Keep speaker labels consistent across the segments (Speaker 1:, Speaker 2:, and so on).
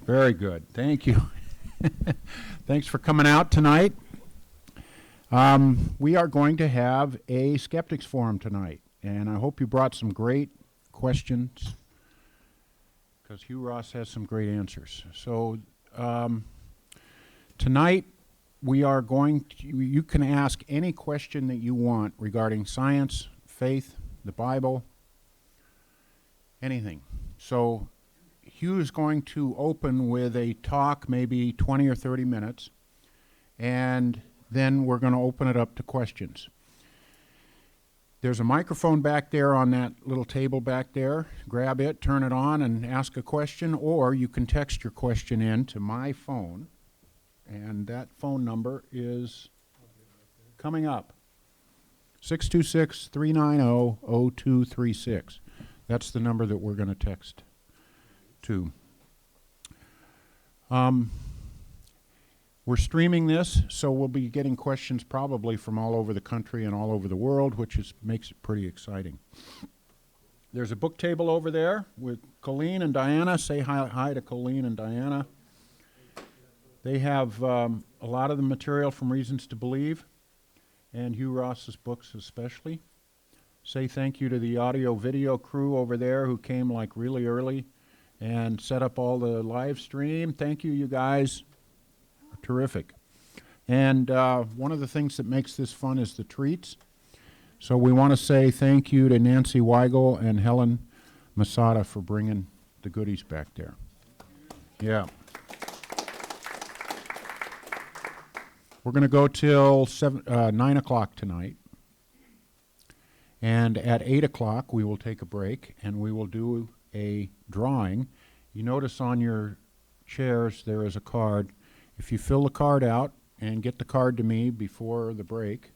Speaker 1: Very good. Thank you. Thanks for coming out tonight. We are going to have a Skeptics Forum tonight, and I hope you brought some great questions because Hugh Ross has some great answers. So tonight we are going to, you can ask any question that you want regarding science, faith, the Bible, anything. So Hugh is going to open with a talk, maybe 20 or 30 minutes, and then we're going to open it up to questions. There's a microphone back there on that little table back there. Grab it, turn it on, and ask a question, or you can text your question in to my phone, and that phone number is coming up, 626-390-0236. That's the number that we're going to text to. We're streaming this, so we'll be getting questions probably from all over the country and all over the world, which makes it pretty exciting. There's a book table over there with Colleen and Diana. Say hi to Colleen and Diana. They have a lot of the material from Reasons to Believe, and Hugh Ross's books especially. Say thank you to the audio-video crew over there who came like really early and set up all the live stream. Thank you, you guys. Terrific. And one of the things that makes this fun is the treats. So we want to say thank you to Nancy Weigel and Helen Masada for bringing the goodies back there. Yeah. We're going to go till 9 o'clock tonight. And at 8 o'clock, we will take a break, and we will do a drawing. You notice on your chairs there is a card. If you fill the card out and get the card to me before the break,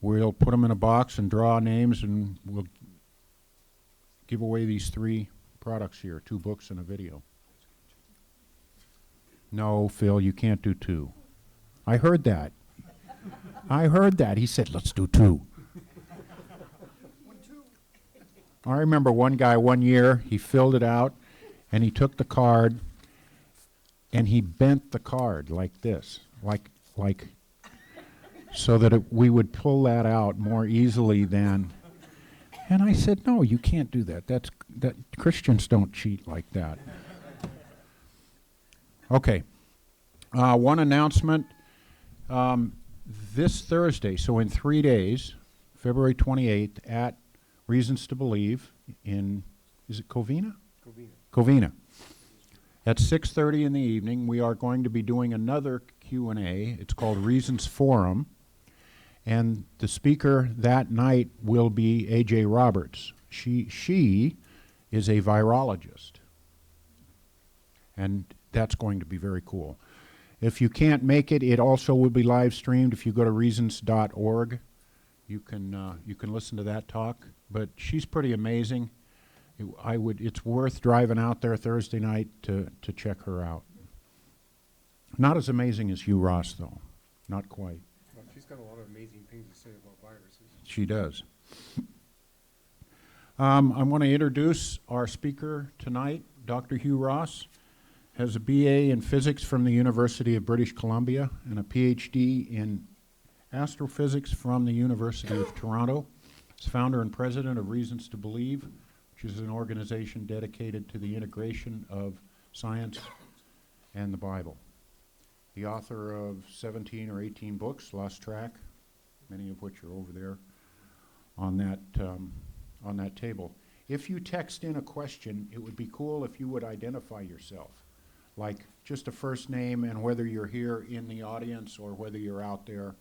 Speaker 1: we'll put them in a box and draw names, and we'll give away these 3 products here, 2 books and a video. No, Phil, you can't do 2. I heard that. I heard that. He said, let's do 2. I remember one guy one year, he filled it out, and he took the card, and he bent the card like this, like so that we would pull that out more easily than. And I said, no, you can't do that. That Christians don't cheat like that. Okay. One announcement. This Thursday, so in 3 days, February 28th, at Reasons to Believe in, is it Covina? Covina. At 6:30 in the evening, we are going to be doing another Q&A. It's called Reasons Forum. And the speaker that night will be A.J. Roberts. She is a virologist. And that's going to be very cool. If you can't make it, it also will be live streamed. If you go to reasons.org, you can listen to that talk. But she's pretty amazing. It's worth driving out there Thursday night to check her out. Not as amazing as Hugh Ross, though. Not quite.
Speaker 2: Well, she's got a lot of amazing things to say about viruses.
Speaker 1: She does. I want to introduce our speaker tonight. Dr. Hugh Ross has a BA in physics from the University of British Columbia and a PhD in astrophysics from the University of Toronto. He's founder and president of Reasons to Believe, which is an organization dedicated to the integration of science and the Bible. The author of 17 or 18 books, lost track, many of which are over there on that table. If you text in a question, it would be cool if you would identify yourself, like just a first name and whether you're here in the audience or whether you're out there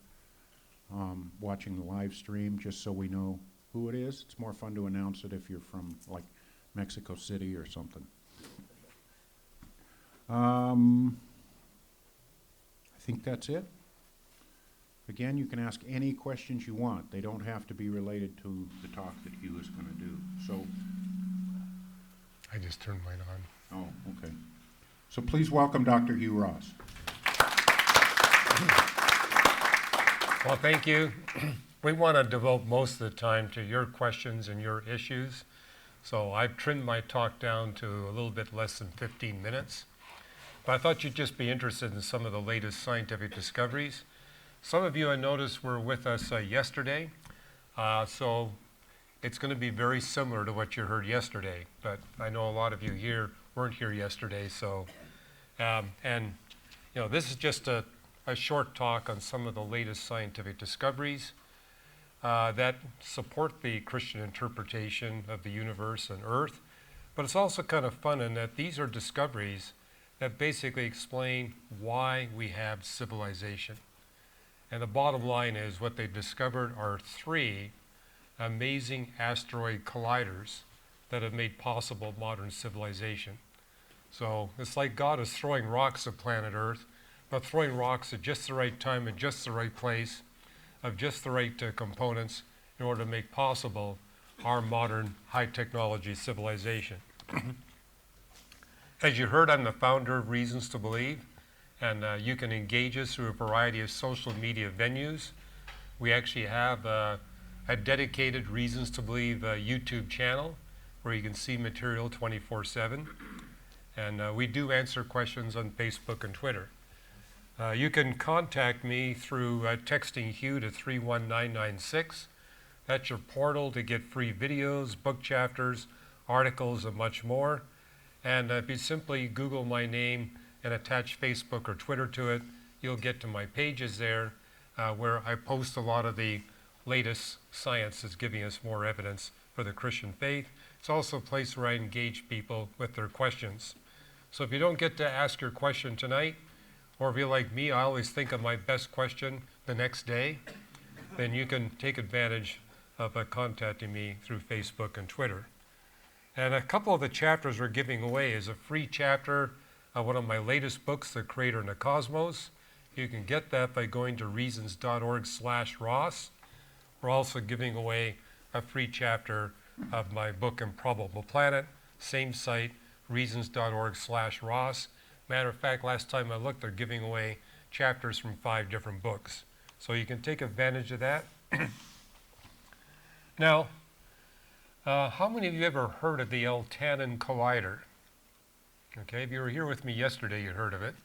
Speaker 1: watching the live stream, just so we know who it is. It's more fun to announce it if you're from like Mexico City or something. I think that's it. Again, you can ask any questions you want. They don't have to be related to the talk that Hugh is going to do. So,
Speaker 2: I just turned mine on.
Speaker 1: oh, okay. So please welcome Dr. Hugh Ross.
Speaker 3: Well, thank you. We want to devote most of the time to your questions and your issues. So I've trimmed my talk down to a little bit less than 15 minutes. But I thought you'd just be interested in some of the latest scientific discoveries. Some of you, I noticed, were with us yesterday, so it's going to be very similar to what you heard yesterday. But I know a lot of you here weren't here yesterday, so and you know, this is just a short talk on some of the latest scientific discoveries that support the Christian interpretation of the universe and Earth. But it's also kind of fun in that these are discoveries that basically explain why we have civilization. And the bottom line is what they discovered are 3 amazing asteroid colliders that have made possible modern civilization. So it's like God is throwing rocks at planet Earth, but throwing rocks at just the right time, at just the right place, of just the right components in order to make possible our modern high technology civilization. As you heard, I'm the founder of Reasons to Believe, and you can engage us through a variety of social media venues. We actually have a dedicated Reasons to Believe YouTube channel where you can see material 24/7. And we do answer questions on Facebook and Twitter. You can contact me through texting Hugh to 31996. That's your portal to get free videos, book chapters, articles, and much more. And if you simply Google my name and attach Facebook or Twitter to it, you'll get to my pages there where I post a lot of the latest science that's giving us more evidence for the Christian faith. It's also a place where I engage people with their questions. So if you don't get to ask your question tonight, or if you're like me, I always think of my best question the next day, then you can take advantage of contacting me through Facebook and Twitter. And a couple of the chapters we're giving away is a free chapter of one of my latest books, The Creator and the Cosmos. You can get that by going to reasons.org/Ross. We're also giving away a free chapter of my book, Improbable Planet, same site, reasons.org/Ross. Matter of fact, last time I looked, they're giving away chapters from 5 different books. So you can take advantage of that. Now, how many of you ever heard of the L-Tannin Collider? Okay, if you were here with me yesterday, you heard of it.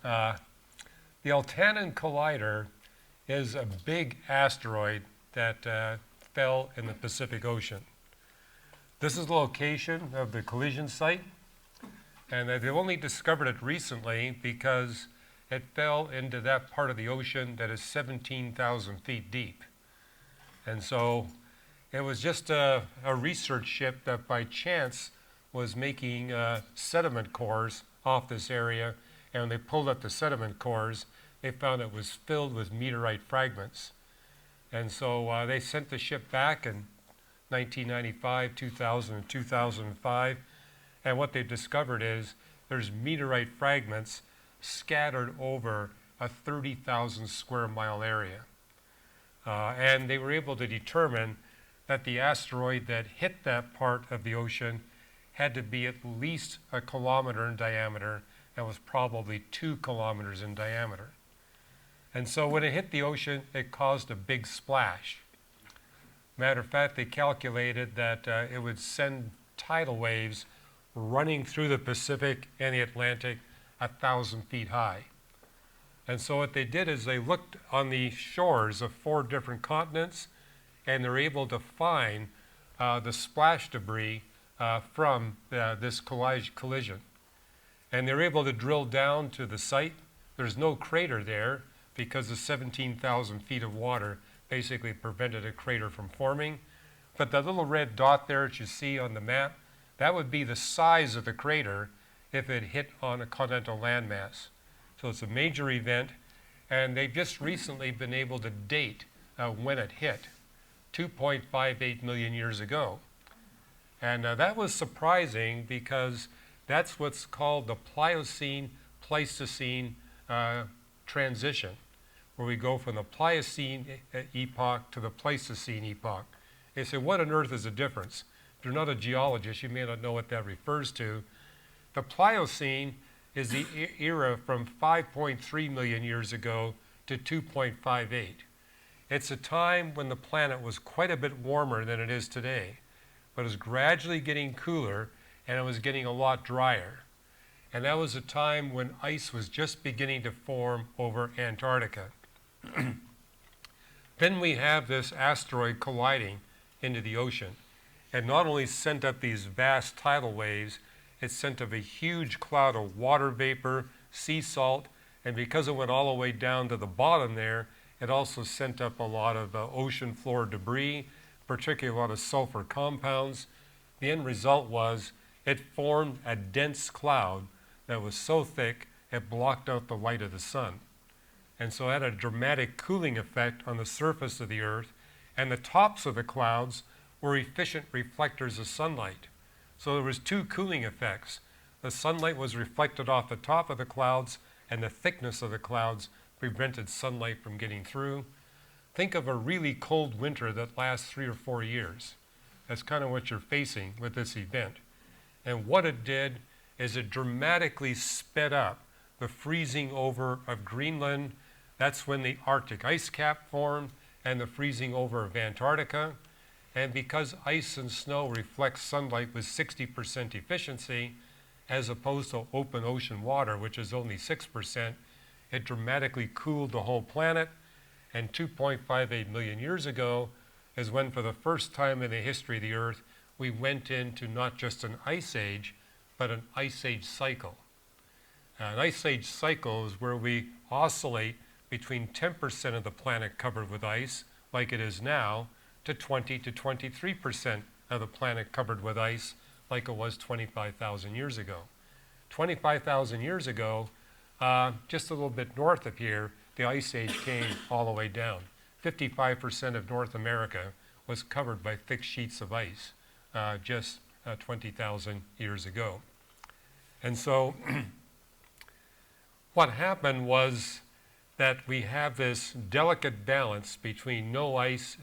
Speaker 3: The L-Tannin Collider is a big asteroid that fell in the Pacific Ocean. This is the location of the collision site, and they've only discovered it recently because it fell into that part of the ocean that is 17,000 feet deep. And so it was just a research ship that by chance was making sediment cores off this area, and when they pulled up the sediment cores, they found it was filled with meteorite fragments. And so they sent the ship back in 1995, 2000, and 2005, and what they discovered is there's meteorite fragments scattered over a 30,000 square mile area. And they were able to determine that the asteroid that hit that part of the ocean had to be at least 1 kilometer in diameter and was probably 2 kilometers in diameter. And so when it hit the ocean, it caused a big splash. Matter of fact, they calculated that it would send tidal waves running through the Pacific and the Atlantic 1,000 feet high. And so what they did is they looked on the shores of 4 different continents, and they're able to find the splash debris from this collision. And they're able to drill down to the site. There's no crater there because the 17,000 feet of water basically prevented a crater from forming. But the little red dot there that you see on the map, that would be the size of the crater if it hit on a continental landmass. So it's a major event, and they've just recently been able to date when it hit, 2.58 million years ago. And that was surprising because that's what's called the Pliocene-Pleistocene transition, where we go from the Pliocene epoch to the Pleistocene epoch. They say, what on earth is the difference? If you're not a geologist, you may not know what that refers to. The Pliocene is the era from 5.3 million years ago to 2.58. It's a time when the planet was quite a bit warmer than it is today, but is gradually getting cooler, and it was getting a lot drier. And that was a time when ice was just beginning to form over Antarctica. Then we have this asteroid colliding into the ocean. It not only sent up these vast tidal waves, it sent up a huge cloud of water vapor, sea salt, and because it went all the way down to the bottom there, it also sent up a lot of ocean floor debris, particularly a lot of sulfur compounds. The end result was it formed a dense cloud that was so thick it blocked out the light of the sun. And so it had a dramatic cooling effect on the surface of the Earth, and the tops of the clouds were efficient reflectors of sunlight. So there was two cooling effects. The sunlight was reflected off the top of the clouds, and the thickness of the clouds prevented sunlight from getting through. Think of a really cold winter that lasts 3 or 4 years. That's kind of what you're facing with this event. And what it did is it dramatically sped up the freezing over of Greenland. That's when the Arctic ice cap formed, and the freezing over of Antarctica. And because ice and snow reflect sunlight with 60% efficiency, as opposed to open ocean water, which is only 6%, it dramatically cooled the whole planet. And 2.58 million years ago is when, for the first time in the history of the Earth, we went into not just an ice age, but an ice age cycle. An ice age cycle is where we oscillate between 10% of the planet covered with ice, like it is now, to 20 to 23% of the planet covered with ice, like it was 25,000 years ago. 25,000 years ago, just a little bit north of here, the ice age came all the way down. 55% of North America was covered by thick sheets of ice just 20,000 years ago. And so what happened was that we have this delicate balance between no ice,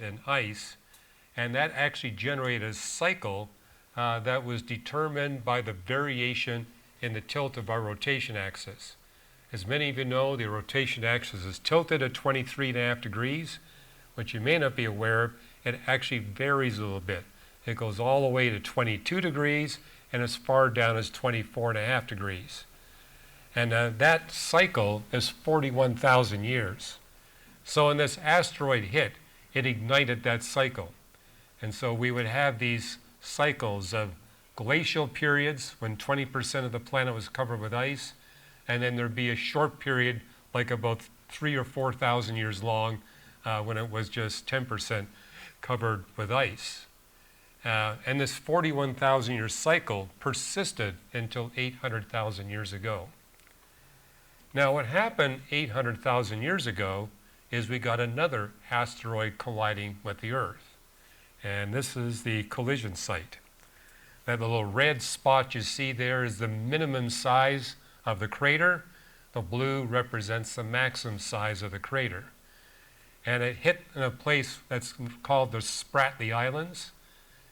Speaker 3: and that actually generated a cycle that was determined by the variation in the tilt of our rotation axis. As many of you know, the rotation axis is tilted at 23.5 degrees, which you may not be aware of. It actually varies a little bit. It goes all the way to 22 degrees and as far down as 24.5 degrees. And that cycle is 41,000 years. So when this asteroid hit, it ignited that cycle. And so we would have these cycles of glacial periods when 20% of the planet was covered with ice, and then there'd be a short period, like about 3,000 or 4,000 years long, when it was just 10% covered with ice. And this 41,000 year cycle persisted until 800,000 years ago. Now what happened 800,000 years ago is we got another asteroid colliding with the Earth. And this is the collision site. That little red spot you see there is the minimum size of the crater. The blue represents the maximum size of the crater. And it hit in a place that's called the Spratly Islands.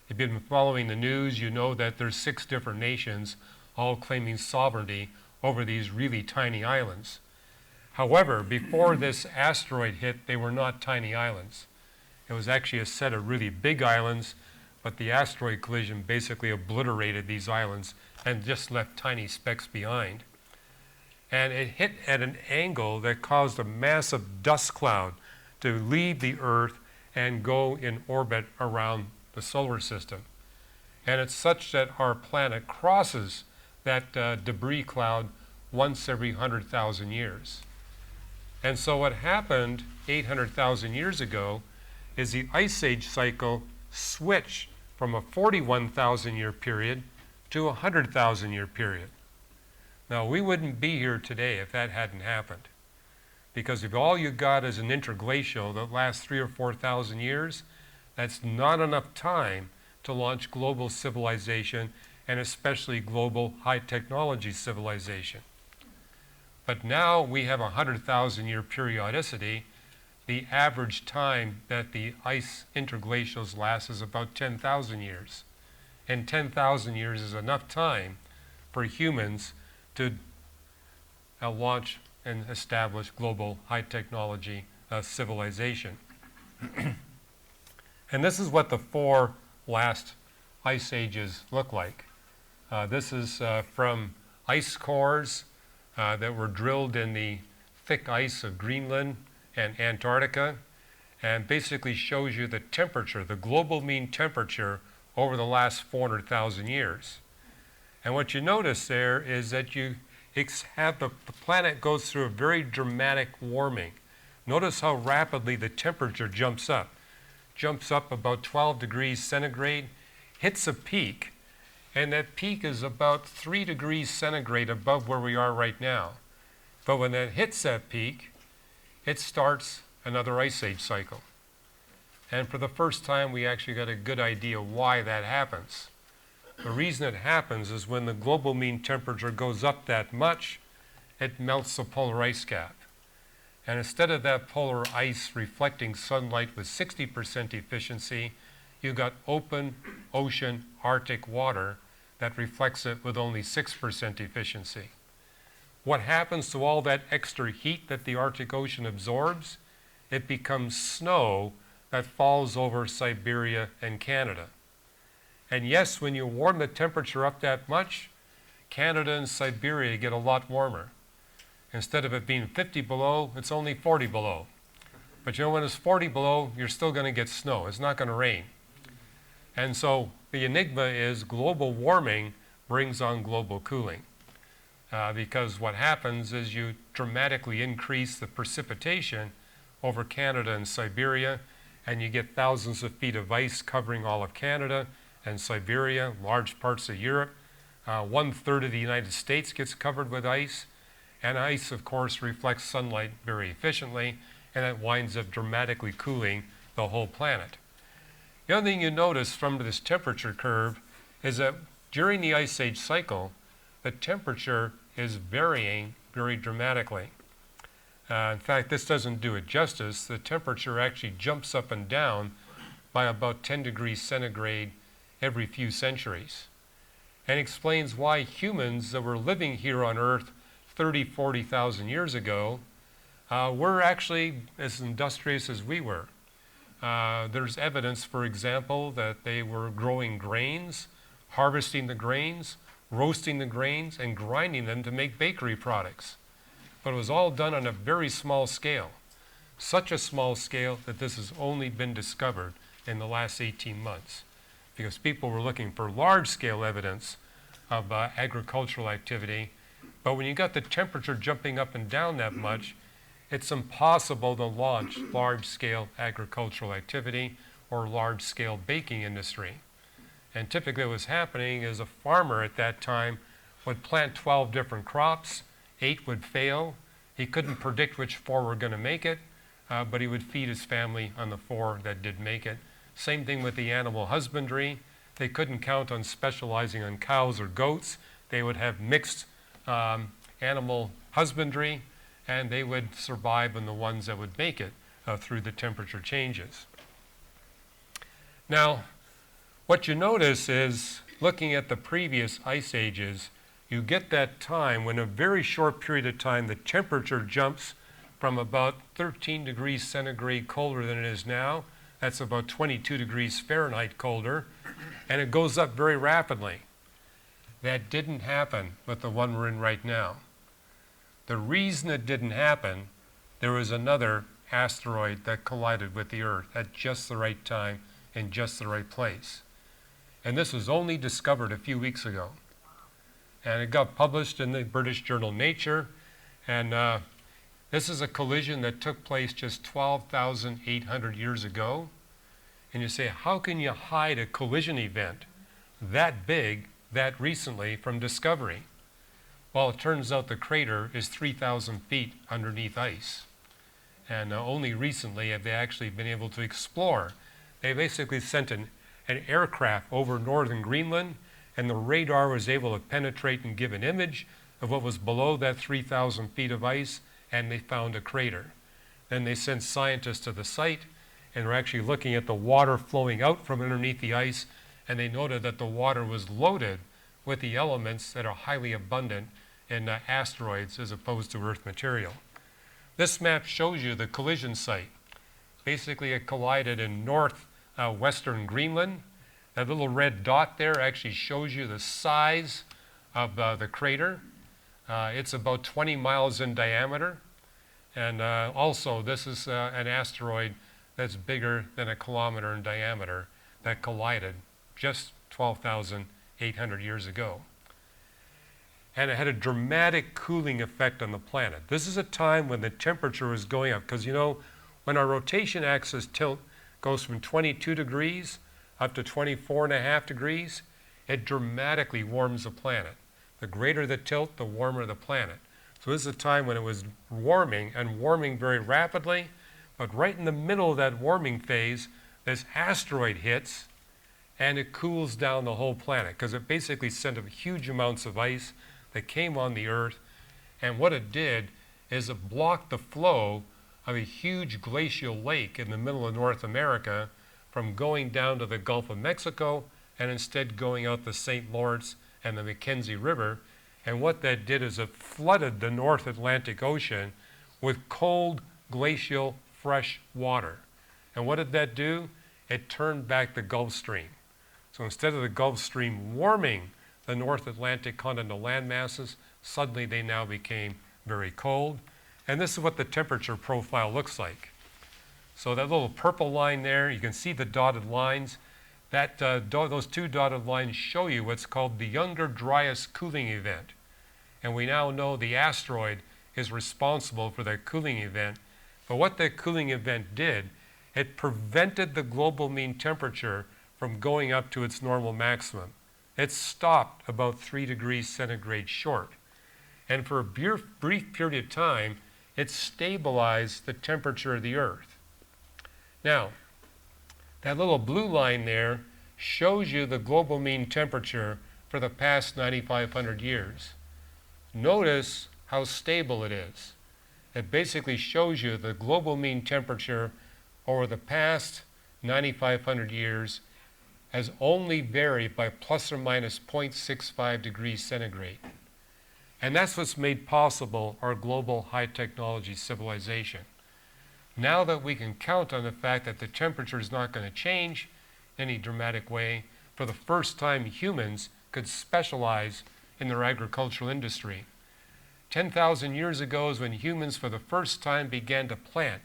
Speaker 3: If you've been following the news, you know that there's 6 different nations all claiming sovereignty over these really tiny islands. However, before this asteroid hit, they were not tiny islands. It was actually a set of really big islands, but the asteroid collision basically obliterated these islands and just left tiny specks behind. And it hit at an angle that caused a massive dust cloud to leave the Earth and go in orbit around the solar system. And it's such that our planet crosses that debris cloud once every 100,000 years. And so what happened 800,000 years ago is the ice age cycle switched from a 41,000 year period to a 100,000 year period. Now we wouldn't be here today if that hadn't happened. Because if all you got is an interglacial that lasts 3,000 or 4,000 years, that's not enough time to launch global civilization, and especially global high technology civilization. But now we have a 100,000 year periodicity. The average time that the ice interglacials last is about 10,000 years. And 10,000 years is enough time for humans to launch and establish global high technology civilization. And this is what the 4 last ice ages look like. This is from ice cores that were drilled in the thick ice of Greenland and Antarctica, and basically shows you the temperature, the global mean temperature over the last 400,000 years. And what you notice there is that you have the planet goes through a very dramatic warming. Notice how rapidly the temperature jumps up. Jumps up about 12 degrees centigrade, hits a peak, and that peak is about 3 degrees centigrade above where we are right now. But when that hits that peak, it starts another ice age cycle. And for the first time, we actually got a good idea why that happens. The reason it happens is when the global mean temperature goes up that much, it melts the polar ice cap. And instead of that polar ice reflecting sunlight with 60% efficiency, you got open ocean Arctic water that reflects it with only 6% efficiency. What happens to all that extra heat that the Arctic Ocean absorbs? It becomes snow that falls over Siberia and Canada. And yes, when you warm the temperature up that much, Canada and Siberia get a lot warmer. Instead of it being 50 below, it's only 40 below. But you know, when it's 40 below, you're still going to get snow. It's not going to rain. And so the enigma is global warming brings on global cooling. Because what happens is you dramatically increase the precipitation over Canada and Siberia, and you get thousands of feet of ice covering all of Canada and Siberia, large parts of Europe. 1/3 of the United States gets covered with ice, and ice, of course, reflects sunlight very efficiently, and that winds up dramatically cooling the whole planet. The other thing you notice from this temperature curve is that during the ice age cycle, the temperature is varying very dramatically. In fact, this doesn't do it justice. The temperature actually jumps up and down by about 10 degrees centigrade every few centuries, and explains why humans that were living here on Earth 30, 40,000 years ago were actually as industrious as we were. There's evidence, for example, that they were growing grains, harvesting the grains, roasting the grains, and grinding them to make bakery products. But it was all done on a very small scale. Such a small scale that this has only been discovered in the last 18 months. Because people were looking for large-scale evidence of agricultural activity. But when you got the temperature jumping up and down that much, it's impossible to launch large-scale agricultural activity or large-scale baking industry. And typically what was happening is a farmer at that time would plant 12 different crops, 8 would fail. He couldn't predict which 4 were going to make it, but he would feed his family on the 4 that did make it. Same thing with the animal husbandry. They couldn't count on specializing on cows or goats. They would have mixed animal husbandry, and they would survive on the ones that would make it through the temperature changes. Now, what you notice is, looking at the previous ice ages, you get that time when a very short period of time the temperature jumps from about 13 degrees centigrade colder than it is now. That's about 22 degrees Fahrenheit colder, and it goes up very rapidly. That didn't happen with the one we're in right now. The reason it didn't happen, there was another asteroid that collided with the Earth at just the right time in just the right place. And this was only discovered a few weeks ago. And it got published in the British journal Nature. And this is a collision that took place just 12,800 years ago. And you say, how can you hide a collision event that big, that recently from discovery? Well, it turns out the crater is 3,000 feet underneath ice. And only recently have they actually been able to explore. They basically sent an aircraft over northern Greenland, and the radar was able to penetrate and give an image of what was below that 3,000 feet of ice, and they found a crater. Then they sent scientists to the site, and were actually looking at the water flowing out from underneath the ice, and they noted that the water was loaded with the elements that are highly abundant in asteroids as opposed to Earth material. This map shows you the collision site. Basically, it collided in northwestern Greenland. That little red dot there actually shows you the size of the crater. It's about 20 miles in diameter. And also, this is an asteroid that's bigger than a kilometer in diameter that collided just 12,800 years ago. And it had a dramatic cooling effect on the planet. This is a time when the temperature was going up, because you know, when our rotation axis tilt goes from 22 degrees up to 24.5 degrees, it dramatically warms the planet. The greater the tilt, the warmer the planet. So this is a time when it was warming, and warming very rapidly, but right in the middle of that warming phase, this asteroid hits, and it cools down the whole planet, because it basically sent up huge amounts of ice that came on the Earth, and what it did is it blocked the flow of a huge glacial lake in the middle of North America from going down to the Gulf of Mexico, and instead going out the St. Lawrence and the Mackenzie River. And what that did is it flooded the North Atlantic Ocean with cold, glacial, fresh water. And what did that do? It turned back the Gulf Stream. So instead of the Gulf Stream warming the North Atlantic continental land masses, suddenly they now became very cold. And this is what the temperature profile looks like. So that little purple line there, you can see the dotted lines. Those two dotted lines show you what's called the Younger Dryas cooling event. And we now know the asteroid is responsible for that cooling event. But what that cooling event did, it prevented the global mean temperature from going up to its normal maximum. It stopped about 3 degrees centigrade short. And for a brief period of time, it stabilized the temperature of the Earth. Now, that little blue line there shows you the global mean temperature for the past 9,500 years. Notice how stable it is. It basically shows you the global mean temperature over the past 9,500 years has only varied by plus or minus 0.65 degrees centigrade. And that's what's made possible our global high technology civilization. Now that we can count on the fact that the temperature is not going to change in any dramatic way, for the first time humans could specialize in their agricultural industry. 10,000 years ago is when humans for the first time began to plant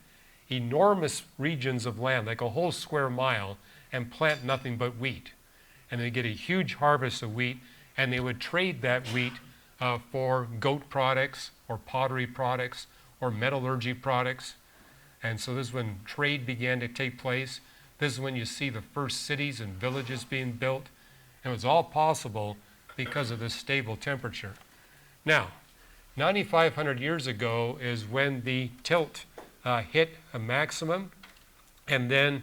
Speaker 3: enormous regions of land, like a whole square mile, and plant nothing but wheat. And they get a huge harvest of wheat, and they would trade that wheat for goat products, or pottery products, or metallurgy products. And so this is when trade began to take place. This is when you see the first cities and villages being built. And it was all possible because of this stable temperature. Now, 9,500 years ago is when the tilt hit a maximum, and then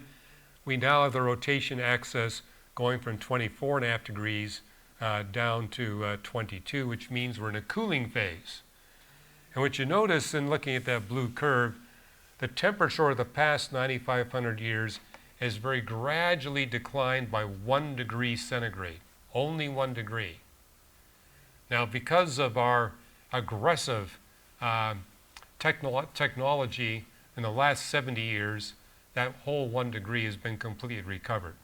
Speaker 3: we now have the rotation axis going from 24.5 degrees down to 22, which means we're in a cooling phase. And what you notice in looking at that blue curve, the temperature of the past 9,500 years has very gradually declined by 1 degree centigrade, only 1 degree. Now, because of our aggressive technology in the last 70 years, that whole 1 degree has been completely recovered.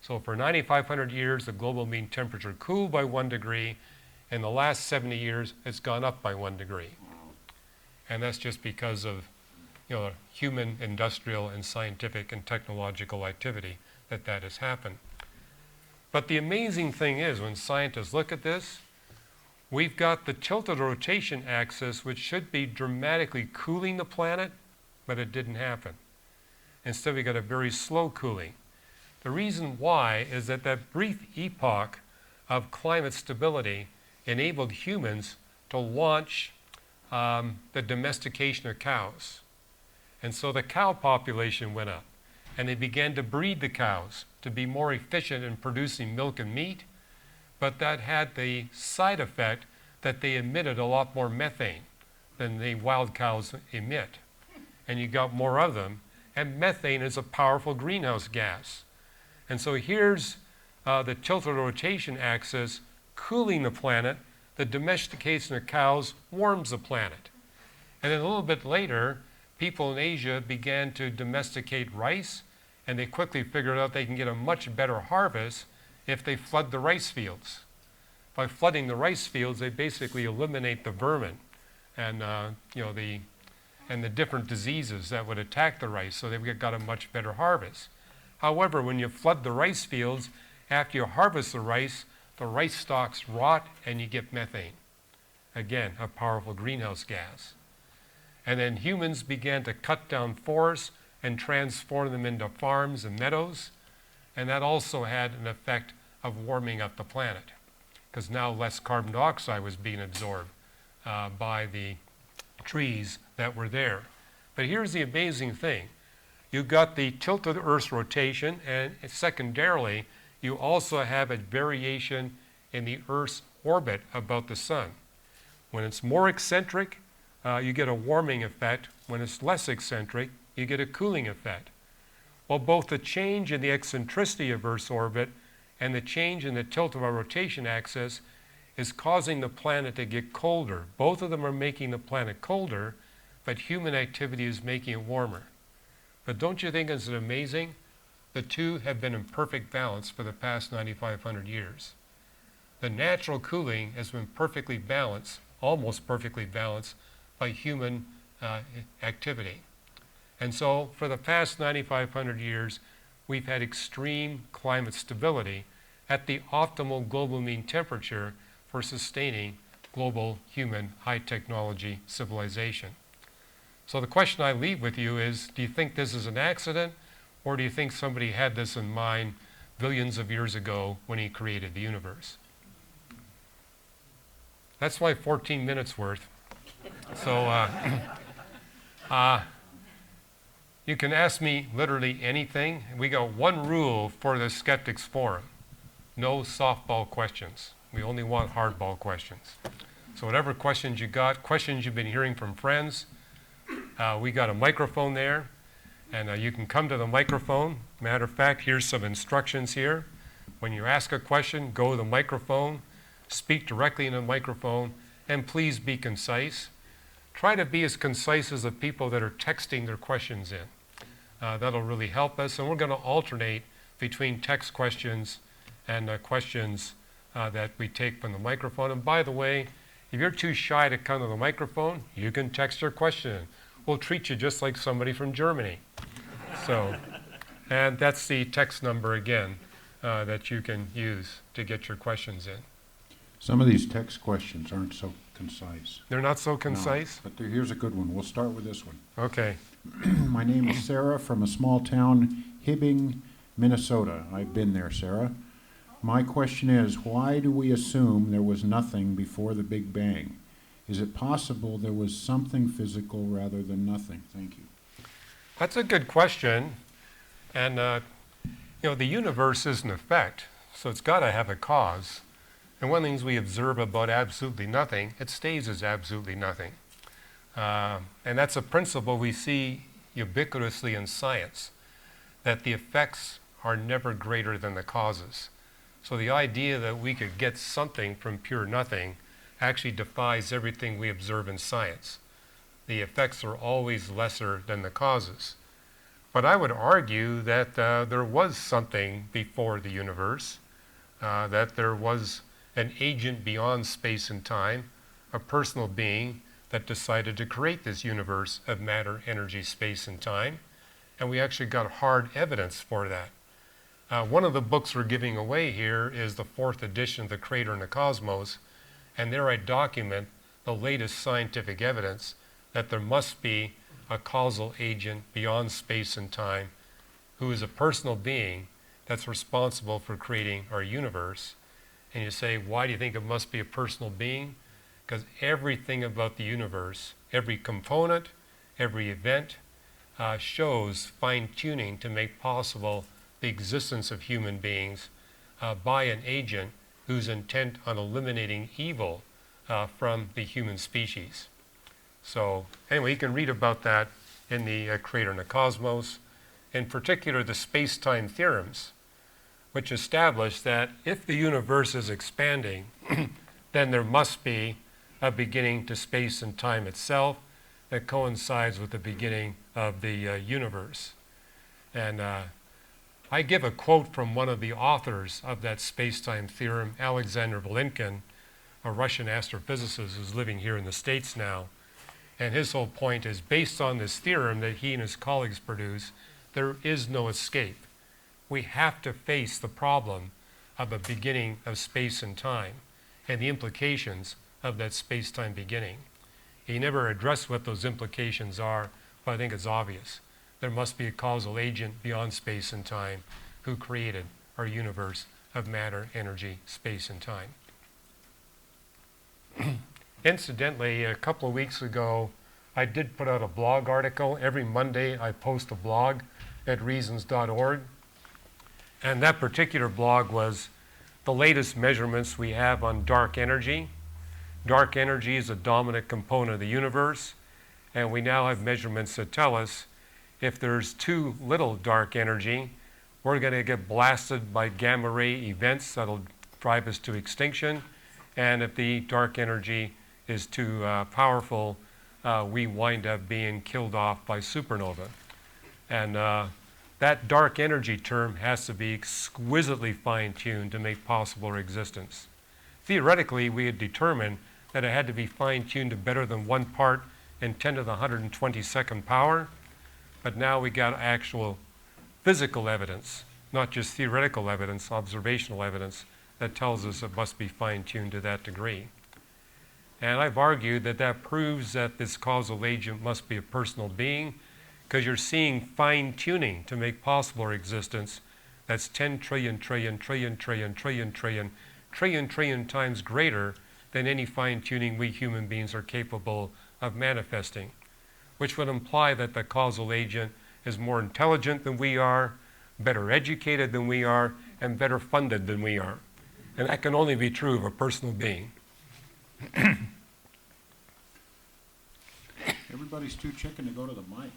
Speaker 3: So for 9,500 years, the global mean temperature cooled by 1 degree. In the last 70 years, it's gone up by 1 degree. And that's just because of human, industrial, and scientific and technological activity that has happened. But the amazing thing is, when scientists look at this, we've got the tilted rotation axis, which should be dramatically cooling the planet, but it didn't happen. Instead, we got a very slow cooling. The reason why is that brief epoch of climate stability enabled humans to launch the domestication of cows. And so the cow population went up, and they began to breed the cows to be more efficient in producing milk and meat, but that had the side effect that they emitted a lot more methane than the wild cows emit. And you got more of them, and methane is a powerful greenhouse gas. And so here's the tilted rotation axis cooling the planet. The domestication of cows warms the planet. And then a little bit later, people in Asia began to domesticate rice, and they quickly figured out they can get a much better harvest if they flood the rice fields. by flooding the rice fields, they basically eliminate the vermin and the different diseases that would attack the rice, so they've got a much better harvest. However, when you flood the rice fields, after you harvest the rice stalks rot and you get methane. Again, a powerful greenhouse gas. And then humans began to cut down forests and transform them into farms and meadows, and that also had an effect of warming up the planet, because now less carbon dioxide was being absorbed by the trees that were there. But here's the amazing thing. You've got the tilt of the Earth's rotation, and secondarily, you also have a variation in the Earth's orbit about the sun. When it's more eccentric, you get a warming effect. When it's less eccentric, you get a cooling effect. Well, both the change in the eccentricity of Earth's orbit and the change in the tilt of our rotation axis is causing the planet to get colder. Both of them are making the planet colder, but human activity is making it warmer. But don't you think it's amazing? The two have been in perfect balance for the past 9,500 years. The natural cooling has been perfectly balanced, almost perfectly balanced, by human activity. And so for the past 9,500 years, we've had extreme climate stability at the optimal global mean temperature for sustaining global human high technology civilization. So the question I leave with you is, do you think this is an accident, or do you think somebody had this in mind billions of years ago when he created the universe? That's my 14 minutes worth. So you can ask me literally anything. We got one rule for the Skeptics Forum: no softball questions. We only want hardball questions. So whatever questions you got, questions you've been hearing from friends, we got a microphone there, and you can come to the microphone. Matter of fact, here's some instructions here. When you ask a question, go to the microphone, speak directly in the microphone, and please be concise. Try to be as concise as the people that are texting their questions in. That'll really help us, and we're going to alternate between text questions and questions that we take from the microphone. And by the way, if you're too shy to come to the microphone, you can text your question in. We'll treat you just like somebody from Germany. So, and that's the text number again that you can use to get your questions in.
Speaker 1: Some of these text questions aren't so concise.
Speaker 3: They're not so concise?
Speaker 1: No, but here's a good one. We'll start with this one.
Speaker 3: Okay.
Speaker 1: My name is Sarah from a small town, Hibbing, Minnesota. I've been there, Sarah. My question is, why do we assume there was nothing before the Big Bang? Is it possible there was something physical rather than nothing? Thank you.
Speaker 3: That's a good question. And, the universe is an effect, so it's got to have a cause. And one of the things we observe about absolutely nothing, it stays as absolutely nothing. And that's a principle we see ubiquitously in science, that the effects are never greater than the causes. So the idea that we could get something from pure nothing actually defies everything we observe in science. The effects are always lesser than the causes. But I would argue that there was something before the universe, that there was an agent beyond space and time, a personal being that decided to create this universe of matter, energy, space, and time. And we actually got hard evidence for that. One of the books we're giving away here is the 4th edition of The Creator and the Cosmos, and there I document the latest scientific evidence that there must be a causal agent beyond space and time who is a personal being that's responsible for creating our universe. And you say, why do you think it must be a personal being? Because everything about the universe, every component, every event, shows fine-tuning to make possible the existence of human beings by an agent who's intent on eliminating evil from the human species. So anyway, you can read about that in the Creator and the Cosmos, in particular the space-time theorems, which establish that if the universe is expanding, then there must be a beginning to space and time itself that coincides with the beginning of the universe. And I give a quote from one of the authors of that space-time theorem, Alexander Vilenkin, a Russian astrophysicist who's living here in the States now. And his whole point is, based on this theorem that he and his colleagues produce, there is no escape. We have to face the problem of a beginning of space and time and the implications of that space-time beginning. He never addressed what those implications are, but I think it's obvious. There must be a causal agent beyond space and time who created our universe of matter, energy, space, and time. Incidentally, a couple of weeks ago, I did put out a blog article. Every Monday, I post a blog at reasons.org. And that particular blog was the latest measurements we have on dark energy. Dark energy is a dominant component of the universe, and we now have measurements that tell us if there's too little dark energy, we're going to get blasted by gamma ray events that'll drive us to extinction. And if the dark energy is too powerful, we wind up being killed off by supernova. And that dark energy term has to be exquisitely fine-tuned to make possible our existence. Theoretically, we had determined that it had to be fine-tuned to better than 1 part in 10 to the 122nd power, but now we got actual physical evidence, not just theoretical evidence, observational evidence, that tells us it must be fine-tuned to that degree. And I've argued that that proves that this causal agent must be a personal being, because you're seeing fine-tuning to make possible our existence that's 10 trillion, trillion, trillion, trillion, trillion, trillion, trillion, trillion times greater than any fine-tuning we human beings are capable of manifesting, which would imply that the causal agent is more intelligent than we are, better educated than we are, and better funded than we are. And that can only be true of a personal being.
Speaker 1: Everybody's too chicken to go to the mic.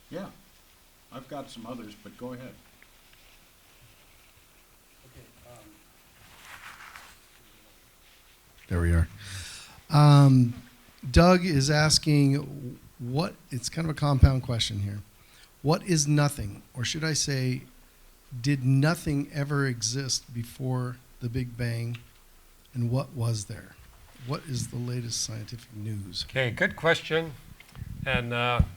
Speaker 1: Yeah, I've got some others, but go ahead.
Speaker 4: There we are. Doug is asking it's kind of a compound question here. What is nothing? Or should I say, did nothing ever exist before the Big Bang? And what was there? What is the latest scientific news?
Speaker 3: Okay, good question. And,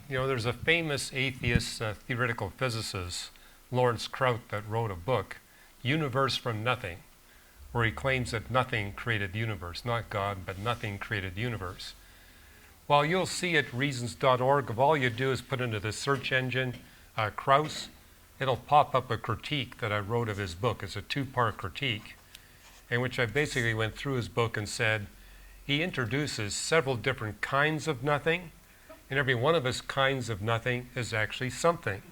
Speaker 3: there's a famous atheist theoretical physicist, Lawrence Krauss, that wrote a book, Universe from Nothing, where he claims that nothing created the universe, not God, but nothing created the universe. Well, you'll see at reasons.org, if all you do is put into the search engine Krauss, it'll pop up a critique that I wrote of his book. It's a 2-part critique in which I basically went through his book and said he introduces several different kinds of nothing, and every one of his kinds of nothing is actually something.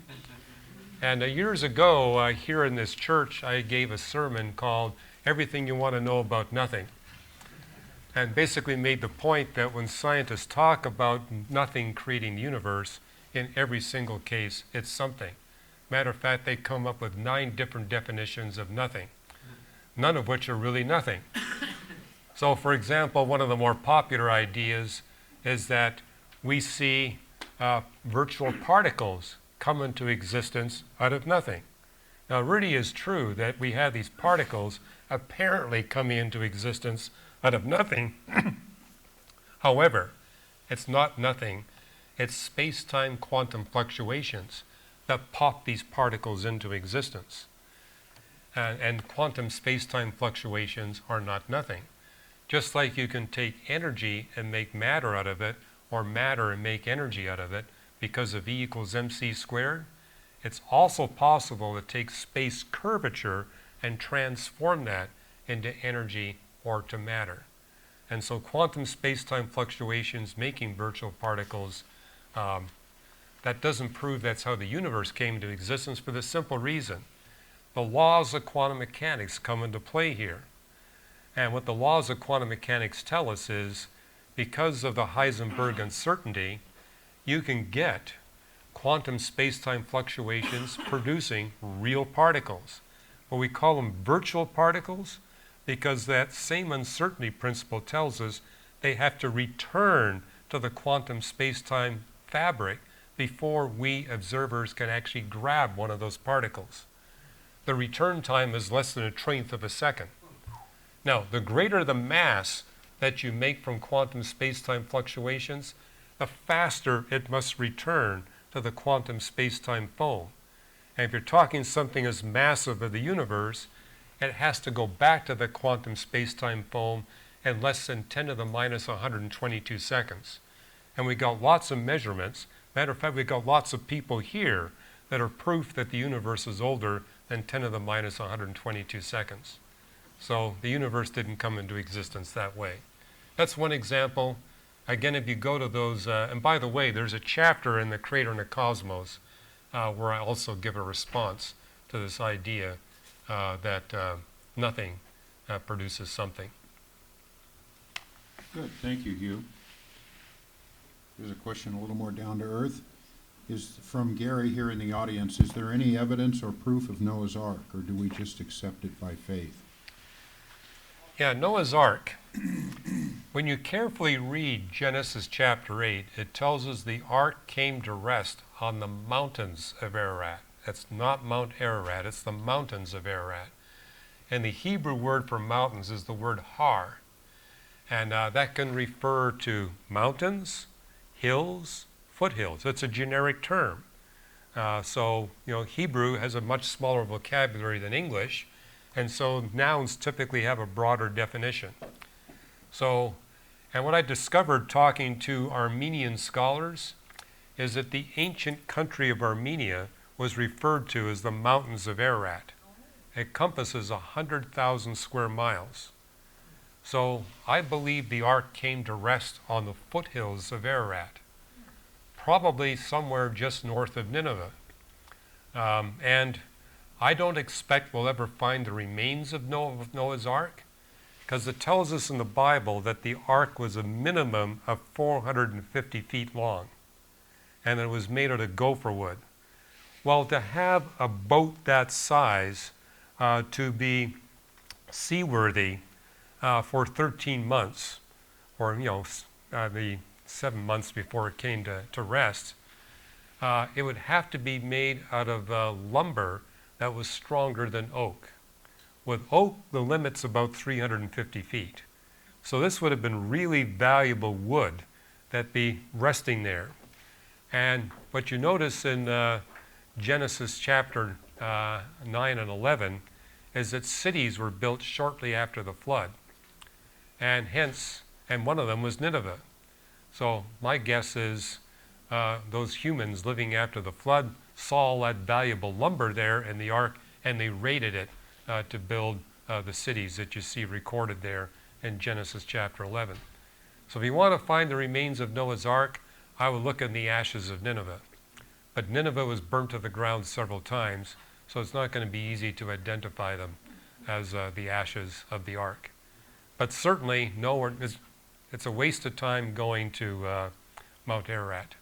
Speaker 3: And years ago, here in this church, I gave a sermon called Everything You Want to Know About Nothing, and basically made the point that when scientists talk about nothing creating the universe, in every single case, it's something. Matter of fact, they come up with 9 different definitions of nothing, none of which are really nothing. So, for example, one of the more popular ideas is that we see virtual particles come into existence out of nothing. Now, it really is true that we have these particles apparently coming into existence out of nothing. However, it's not nothing. It's space-time quantum fluctuations that pop these particles into existence. And quantum space-time fluctuations are not nothing. Just like you can take energy and make matter out of it, or matter and make energy out of it, because of E equals mc squared, it's also possible to take space curvature and transform that into energy or to matter. And so quantum space-time fluctuations making virtual particles, that doesn't prove that's how the universe came into existence, for the simple reason the laws of quantum mechanics come into play here. And what the laws of quantum mechanics tell us is, because of the Heisenberg uncertainty, you can get quantum space-time fluctuations producing real particles. But we call them virtual particles because that same uncertainty principle tells us they have to return to the quantum space-time fabric before we observers can actually grab one of those particles. The return time is less than 1/10 of a second. Now, the greater the mass that you make from quantum space-time fluctuations, the faster it must return to the quantum space-time foam. And if you're talking something as massive as the universe, it has to go back to the quantum space-time foam in less than 10 to the minus 122 seconds. And we got lots of measurements. Matter of fact, we got lots of people here that are proof that the universe is older than 10 to the minus 122 seconds. So the universe didn't come into existence that way. That's one example. Again, if you go to those, and by the way, there's a chapter in The Creator and the Cosmos where I also give a response to this idea that nothing produces something.
Speaker 1: Good, thank you, Hugh. Here's a question a little more down to earth. Is from Gary here in the audience, is there any evidence or proof of Noah's Ark, or do we just accept it by faith?
Speaker 3: Yeah, Noah's Ark. When you carefully read Genesis chapter 8, it tells us the ark came to rest on the mountains of Ararat. That's not Mount Ararat, it's the mountains of Ararat. And the Hebrew word for mountains is the word har. And that can refer to mountains, hills, foothills. It's a generic term. So, Hebrew has a much smaller vocabulary than English, and so nouns typically have a broader definition. So, and what I discovered talking to Armenian scholars is that the ancient country of Armenia was referred to as the mountains of Ararat. It encompasses 100,000 square miles. So I believe the ark came to rest on the foothills of Ararat, probably somewhere just north of Nineveh. And I don't expect we'll ever find the remains of Noah's Ark, because it tells us in the Bible that the ark was a minimum of 450 feet long, and it was made out of gopher wood. Well, to have a boat that size to be seaworthy for 13 months, or the 7 months before it came to rest, it would have to be made out of lumber that was stronger than oak. With oak, the limit's about 350 feet. So this would have been really valuable wood that be resting there. And what you notice in Genesis chapter 9 and 11 is that cities were built shortly after the flood. And one of them was Nineveh. So my guess is those humans living after the flood saw all that valuable lumber there in the ark, and they raided it to build the cities that you see recorded there in Genesis chapter 11. So if you want to find the remains of Noah's Ark, I would look in the ashes of Nineveh. But Nineveh was burnt to the ground several times, so it's not going to be easy to identify them as the ashes of the ark. But certainly, it's a waste of time going to Mount Ararat.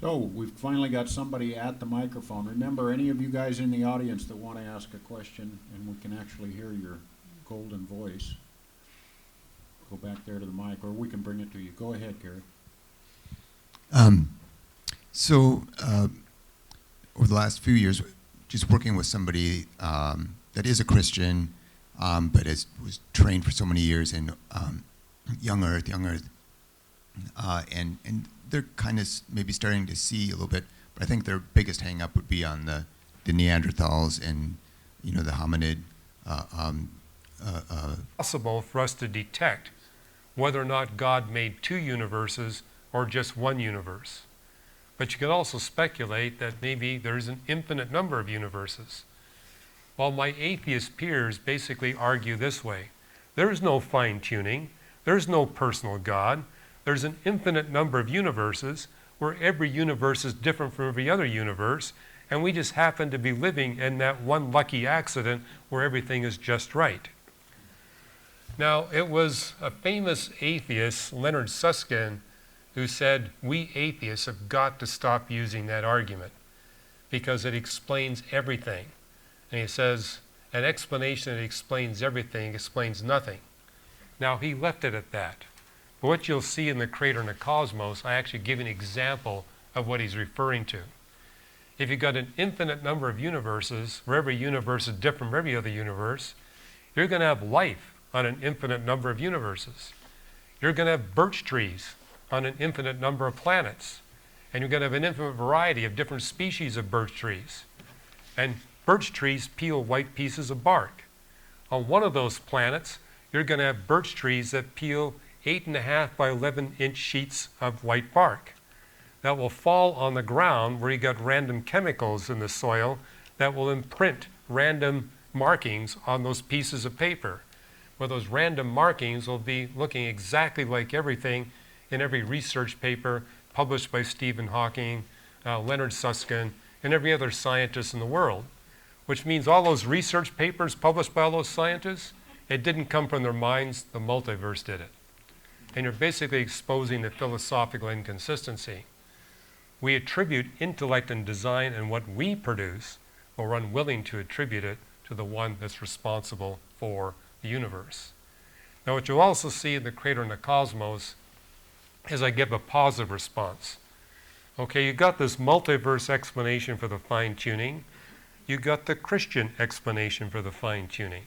Speaker 1: So we've finally got somebody at the microphone. Remember, any of you guys in the audience that want to ask a question, and we can actually hear your golden voice, go back there to the mic, or we can bring it to you. Go ahead, Gary.
Speaker 5: Over the last few years, just working with somebody that is a Christian, but was trained for so many years in young Earth, and they're kind of maybe starting to see a little bit, but I think their biggest hang-up would be on the Neanderthals and the hominid.
Speaker 3: Possible for us to detect whether or not God made two universes or just one universe. But you could also speculate that maybe there's an infinite number of universes. While my atheist peers basically argue this way: there's no fine-tuning, there's no personal God, there's an infinite number of universes where every universe is different from every other universe, and we just happen to be living in that one lucky accident where everything is just right. Now, it was a famous atheist, Leonard Susskind, who said, we atheists have got to stop using that argument because it explains everything. And he says, an explanation that explains everything explains nothing. Now, he left it at that. But what you'll see in the crater and the cosmos, I actually give an example of what he's referring to. If you've got an infinite number of universes, where every universe is different from every other universe, you're going to have life on an infinite number of universes. You're going to have birch trees on an infinite number of planets. And you're going to have an infinite variety of different species of birch trees. And birch trees peel white pieces of bark. On one of those planets, you're going to have birch trees that peel 8.5 by 11-inch sheets of white bark that will fall on the ground where you got random chemicals in the soil that will imprint random markings on those pieces of paper, where those random markings will be looking exactly like everything in every research paper published by Stephen Hawking, Leonard Susskind, and every other scientist in the world, which means all those research papers published by all those scientists, it didn't come from their minds, the multiverse did it. And you're basically exposing the philosophical inconsistency. We attribute intellect and design and what we produce, but we're unwilling to attribute it to the one that's responsible for the universe. Now, what you'll also see in the crater and the cosmos is I give a positive response. Okay, you got this multiverse explanation for the fine-tuning. You got the Christian explanation for the fine-tuning.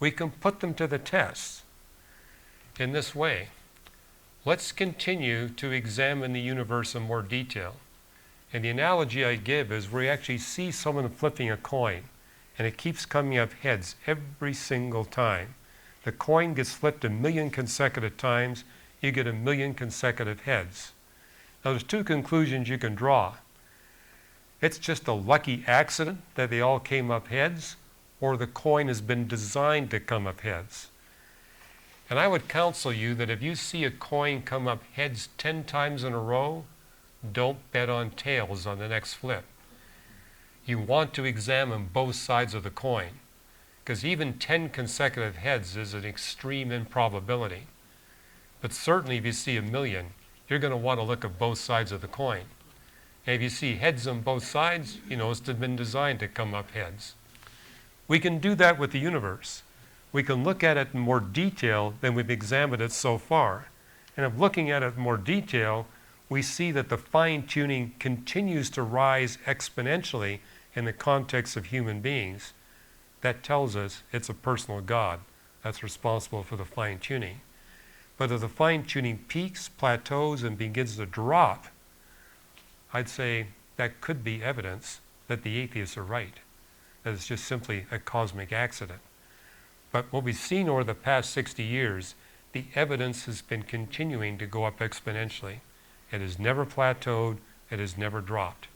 Speaker 3: We can put them to the test in this way. Let's continue to examine the universe in more detail. And the analogy I give is where you actually see someone flipping a coin, and it keeps coming up heads every single time. The coin gets flipped 1,000,000 consecutive times, you get 1,000,000 consecutive heads. Now there's two conclusions you can draw. It's just a lucky accident that they all came up heads, or the coin has been designed to come up heads. And I would counsel you that if you see a coin come up heads 10 times in a row, don't bet on tails on the next flip. You want to examine both sides of the coin, because even 10 consecutive heads is an extreme improbability. But certainly if you see 1,000,000, you're going to want to look at both sides of the coin. And if you see heads on both sides, you know it's been designed to come up heads. We can do that with the universe. We can look at it in more detail than we've examined it so far. And if looking at it in more detail, we see that the fine-tuning continues to rise exponentially in the context of human beings. That tells us it's a personal God that's responsible for the fine-tuning. But if the fine-tuning peaks, plateaus, and begins to drop, I'd say that could be evidence that the atheists are right, that it's just simply a cosmic accident. But what we've seen over the past 60 years, the evidence has been continuing to go up exponentially. It has never plateaued, it has never dropped.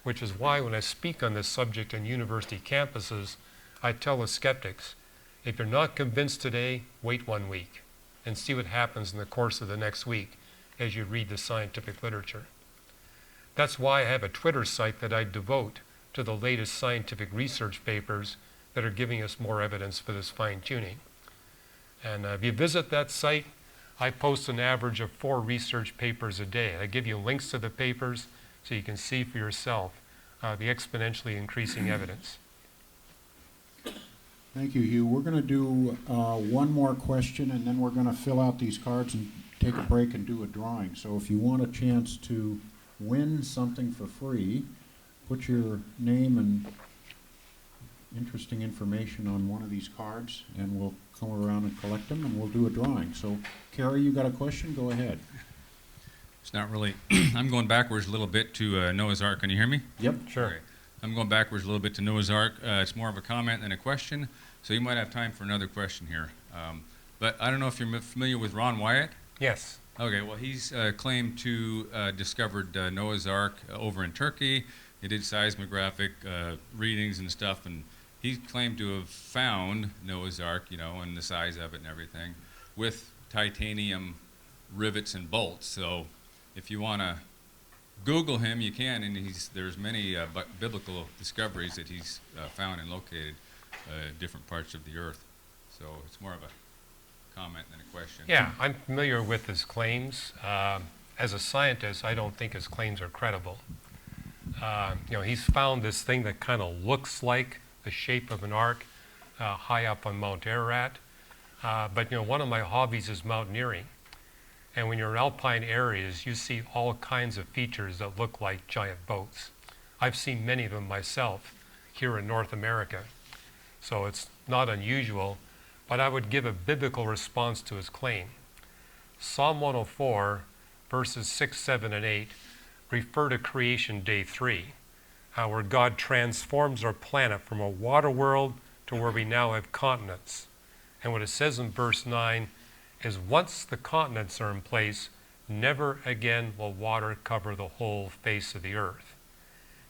Speaker 3: Which is why when I speak on this subject on university campuses, I tell the skeptics, if you're not convinced today, wait 1 week and see what happens in the course of the next week as you read the scientific literature. That's why I have a Twitter site that I devote to the latest scientific research papers that are giving us more evidence for this fine-tuning. And if you visit that site, I post an average of 4 research papers a day. I give you links to the papers so you can see for yourself the exponentially increasing evidence.
Speaker 1: Thank you, Hugh. We're going to do one more question, and then we're going to fill out these cards and take a break and do a drawing. So if you want a chance to win something for free, put your name and interesting information on one of these cards, and we'll come around and collect them, and we'll do a drawing. So, Carrie, you got a question? Go ahead.
Speaker 6: It's not really. I'm going backwards a little bit to Noah's Ark. Can you hear me?
Speaker 1: Yep.
Speaker 3: Sure.
Speaker 6: Okay. I'm going backwards a little bit to Noah's Ark. It's more of a comment than a question, so you might have time for another question here. But I don't know if you're familiar with Ron Wyatt.
Speaker 3: Yes.
Speaker 6: Okay, well, he's claimed to discovered Noah's Ark over in Turkey. He did seismographic readings and stuff, and he claimed to have found Noah's Ark, you know, and the size of it and everything, with titanium rivets and bolts. So if you want to Google him, you can, and there's many biblical discoveries that he's found and located different parts of the earth. So it's more of a comment than a question.
Speaker 3: Yeah, I'm familiar with his claims. As a scientist, I don't think his claims are credible. You know, he's found this thing that kind of looks like the shape of an ark high up on Mount Ararat. But, you know, one of my hobbies is mountaineering. And when you're in alpine areas, you see all kinds of features that look like giant boats. I've seen many of them myself here in North America. So it's not unusual, but I would give a biblical response to his claim. Psalm 104, verses 6, 7, and 8 refer to creation day 3, where God transforms our planet from a water world to where we now have continents. And what it says in verse 9 is once the continents are in place, never again will water cover the whole face of the earth.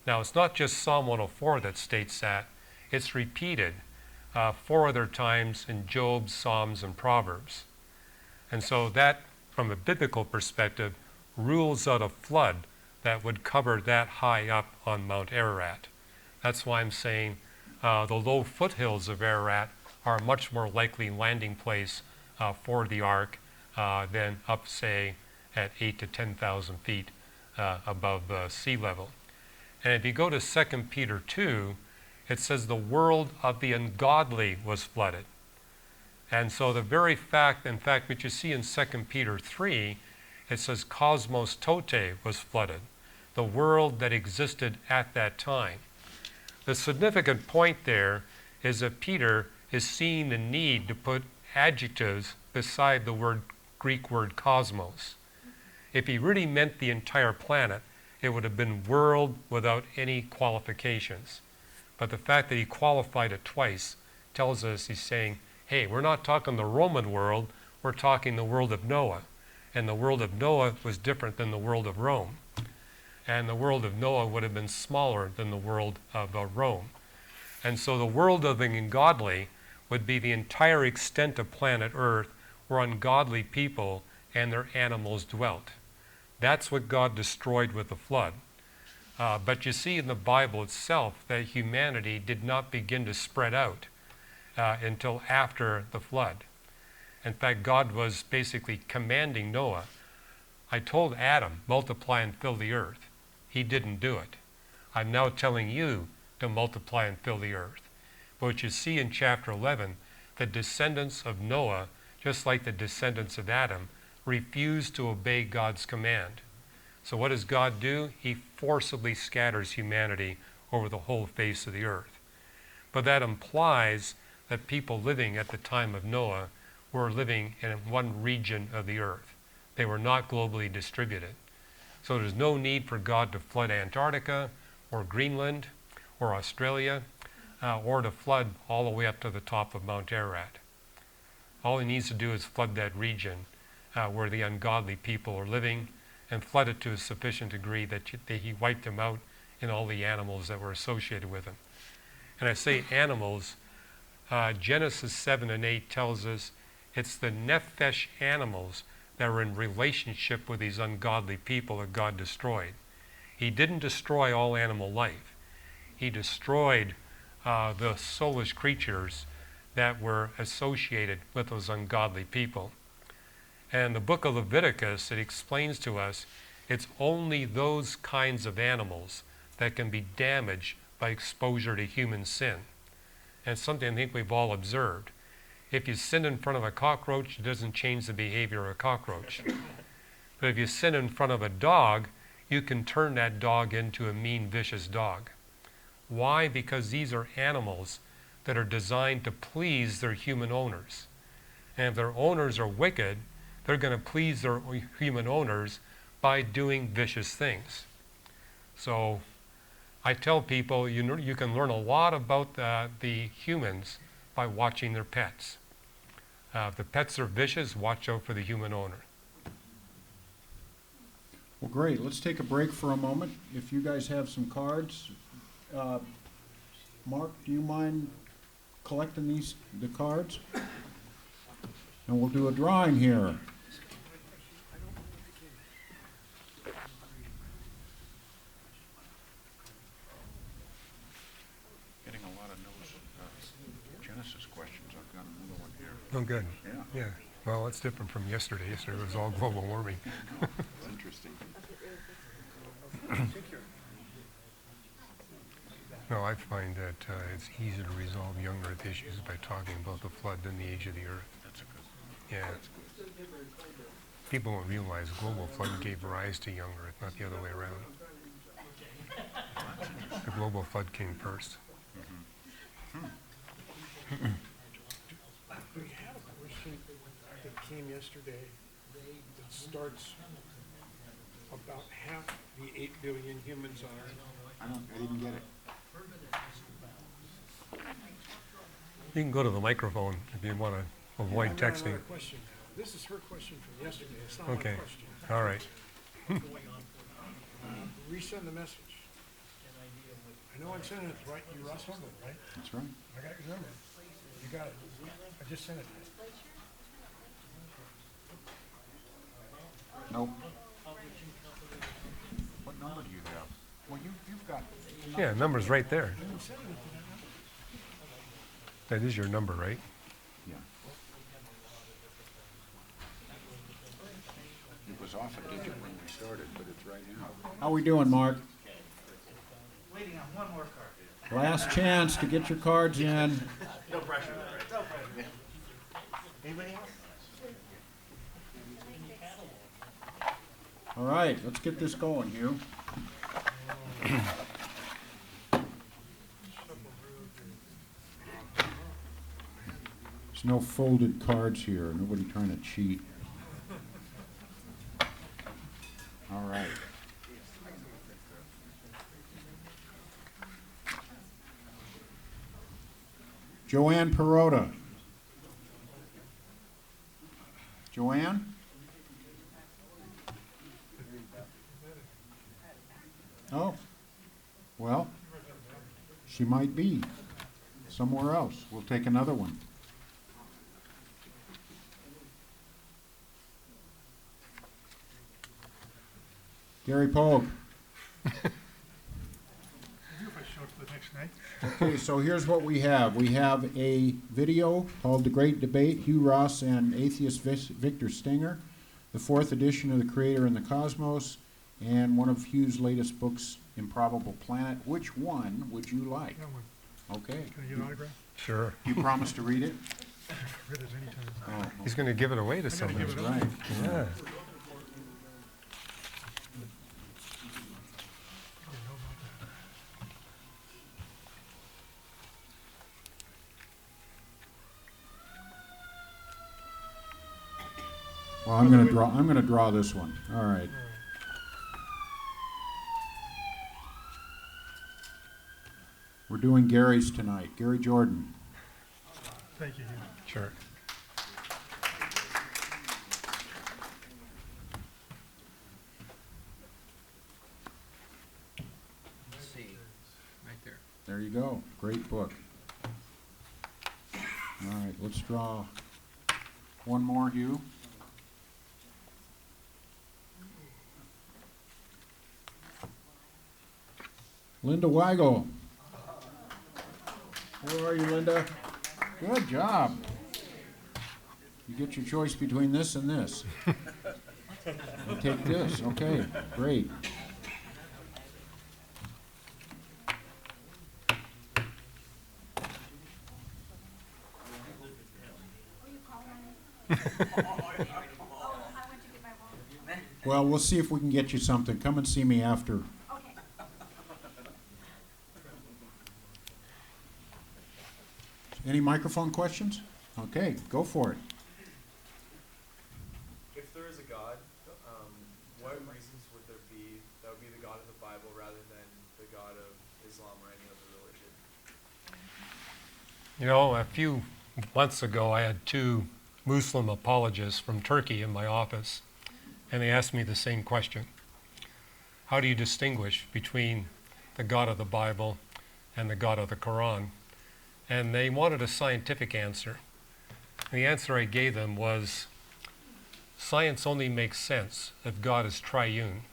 Speaker 3: Now, it's not just Psalm 104 that states that. It's repeated 4 other times in Job, Psalms, and Proverbs. And so that, from a biblical perspective, rules out a flood that would cover that high up on Mount Ararat. That's why I'm saying the low foothills of Ararat are a much more likely landing place for the ark than up, say, at 8,000 to 10,000 feet above sea level. And if you go to 2 Peter 2, it says the world of the ungodly was flooded. And so the very fact, in fact, what you see in 2 Peter 3, it says cosmos tote was flooded, the world that existed at that time. The significant point there is that Peter is seeing the need to put adjectives beside the Greek word cosmos. If he really meant the entire planet, it would have been world without any qualifications. But the fact that he qualified it twice tells us he's saying, hey, we're not talking the Roman world, we're talking the world of Noah. And the world of Noah was different than the world of Rome. And the world of Noah would have been smaller than the world of Rome. And so the world of the ungodly would be the entire extent of planet Earth where ungodly people and their animals dwelt. That's what God destroyed with the flood. But you see in the Bible itself that humanity did not begin to spread out until after the flood. In fact, God was basically commanding Noah. I told Adam, multiply and fill the earth. He didn't do it. I'm now telling you to multiply and fill the earth. But what you see in chapter 11, the descendants of Noah, just like the descendants of Adam, refused to obey God's command. So what does God do? He forcibly scatters humanity over the whole face of the earth. But that implies that people living at the time of Noah were living in one region of the earth. They were not globally distributed. So there's no need for God to flood Antarctica or Greenland or Australia or to flood all the way up to the top of Mount Ararat. All he needs to do is flood that region where the ungodly people are living and flood it to a sufficient degree that he wiped them out and all the animals that were associated with them. And I say animals, Genesis 7 and 8 tells us it's the nephesh animals that were in relationship with these ungodly people that God destroyed. He didn't destroy all animal life. He destroyed the soulless creatures that were associated with those ungodly people. And the book of Leviticus, it explains to us it's only those kinds of animals that can be damaged by exposure to human sin. And it's something I think we've all observed. If you sin in front of a cockroach, it doesn't change the behavior of a cockroach. But if you sin in front of a dog, you can turn that dog into a mean, vicious dog. Why? Because these are animals that are designed to please their human owners. And if their owners are wicked, they're going to please their human owners by doing vicious things. So I tell people you can learn a lot about the humans by watching their pets. If the pets are vicious, watch out for the human owner.
Speaker 1: Well, great. Let's take a break for a moment. If you guys have some cards, Mark, do you mind collecting the cards? And we'll do a drawing here. Getting a lot of Genesis questions. I've got another one here.
Speaker 3: Oh, good.
Speaker 1: Yeah.
Speaker 3: Yeah. Well, it's different from yesterday. Yesterday was all global warming.
Speaker 1: It's interesting.
Speaker 3: No, I find that it's easier to resolve young Earth issues by talking about the flood than the age of the Earth.
Speaker 1: That's a good.
Speaker 3: Yeah.
Speaker 1: That's good.
Speaker 3: People don't realize global flood gave rise to young Earth, not the other way around. The global flood came first.
Speaker 7: We had a question that came yesterday that starts about half the 8 billion humans on Earth.
Speaker 1: I didn't get it.
Speaker 3: You can go to the microphone if you want to avoid
Speaker 7: I've got
Speaker 3: texting.
Speaker 7: another question now. This is her question from yesterday. It's not
Speaker 3: Okay.
Speaker 7: my question.
Speaker 3: All right.
Speaker 7: Resend the message. I know I'm sending it to you, Russ Humble, right?
Speaker 1: That's right.
Speaker 7: I got your number. You got it. I just sent it to you.
Speaker 1: Nope. What number do you have? Well, you've got.
Speaker 3: Yeah, number's right there.
Speaker 7: I've been sending it to that number.
Speaker 3: That is your number, right?
Speaker 1: Yeah. It was off a digit when we started, but it's right now. How we doing, Mark?
Speaker 8: Waiting on one more card.
Speaker 1: Last chance to get your cards in.
Speaker 8: No pressure, right? No pressure. Anybody else?
Speaker 1: All right, let's get this going, Hugh. There's no folded cards here. Nobody trying to cheat. All right. Joanne Perota. Joanne? Oh, well, she might be somewhere else. We'll take another one. Gary Pogue.
Speaker 7: Here if I show up the next night.
Speaker 1: Okay, so here's what we have. We have a video called The Great Debate, Hugh Ross and atheist Victor Stenger, the 4th edition of The Creator and the Cosmos, and one of Hugh's latest books, Improbable Planet. Which one would you like?
Speaker 7: That one.
Speaker 1: Okay.
Speaker 7: Can I get an autograph?
Speaker 3: Sure.
Speaker 1: You promise to read it?
Speaker 7: I've read it anytime.
Speaker 1: Oh,
Speaker 3: He's going to give it away to
Speaker 7: I gotta
Speaker 3: someone.
Speaker 7: give it
Speaker 1: right.
Speaker 3: Yeah.
Speaker 1: Well, I'm gonna draw this one. All right. We're doing Gary's tonight. Gary Jordan.
Speaker 7: Thank you, Hugh.
Speaker 3: Sure.
Speaker 6: Let's see, right there.
Speaker 1: There you go. Great book. All right, let's draw one more, Hugh. Linda Weigel. Where are you, Linda? Good job. You get your choice between this and this. You take this. Okay, great. Well, we'll see if we can get you something. Come and see me after. Any microphone questions? Okay, go for it.
Speaker 9: If there is a God, what reasons would there be that would be the God of the Bible rather than the God of Islam or any other religion?
Speaker 3: You know, a few months ago, I had 2 Muslim apologists from Turkey in my office, and they asked me the same question. How do you distinguish between the God of the Bible and the God of the Quran? And they wanted a scientific answer. And the answer I gave them was, science only makes sense if God is triune.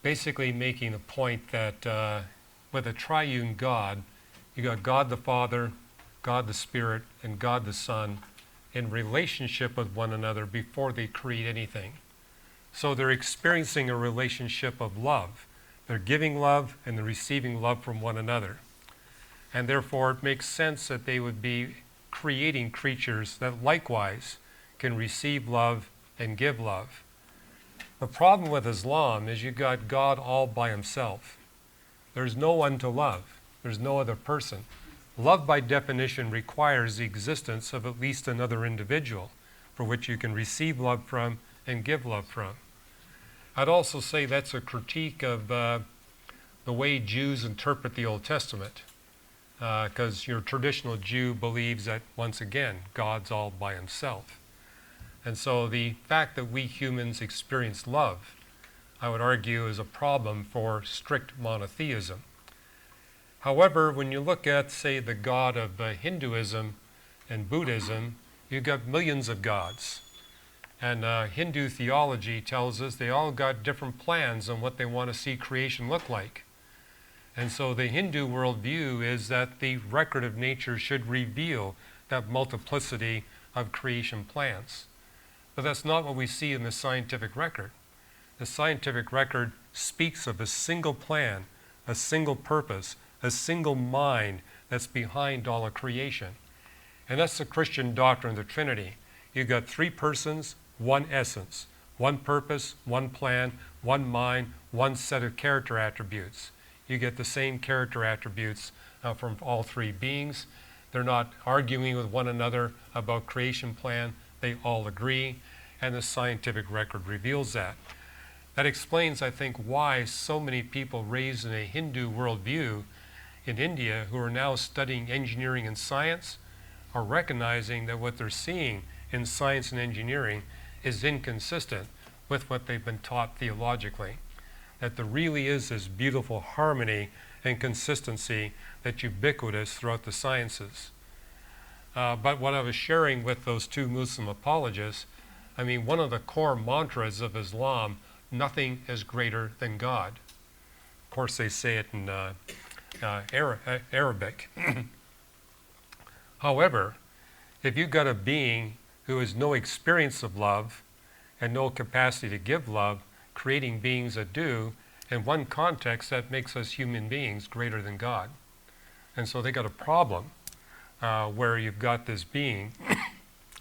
Speaker 3: Basically making a point that with a triune God, you got God the Father, God the Spirit, and God the Son in relationship with one another before they create anything. So they're experiencing a relationship of love. They're giving love and they're receiving love from one another. And therefore it makes sense that they would be creating creatures that likewise can receive love and give love. The problem with Islam is you got God all by himself. There's no one to love. There's no other person. Love, by definition, requires the existence of at least another individual for which you can receive love from and give love from. I'd also say that's a critique of the way Jews interpret the Old Testament, because your traditional Jew believes that, once again, God's all by himself. And so the fact that we humans experience love, I would argue, is a problem for strict monotheism. However, when you look at, say, the God of Hinduism and Buddhism, you've got millions of gods. And Hindu theology tells us they all got different plans on what they want to see creation look like. And so the Hindu worldview is that the record of nature should reveal that multiplicity of creation plans. But that's not what we see in the scientific record. The scientific record speaks of a single plan, a single purpose, a single mind that's behind all of creation. And that's the Christian doctrine of the Trinity. You've got three persons, one essence, one purpose, one plan, one mind, one set of character attributes. You get the same character attributes from all three beings. They're not arguing with one another about creation plan. They all agree, and the scientific record reveals that. That explains, I think, why so many people raised in a Hindu worldview in India who are now studying engineering and science are recognizing that what they're seeing in science and engineering is inconsistent with what they've been taught theologically. That there really is this beautiful harmony and consistency that's ubiquitous throughout the sciences. But what I was sharing with those two Muslim apologists, I mean, one of the core mantras of Islam, nothing is greater than God. Of course, they say it in Arabic. However, if you've got a being who has no experience of love and no capacity to give love, creating beings that do, in one context, that makes us human beings greater than God. And so they got a problem where you've got this being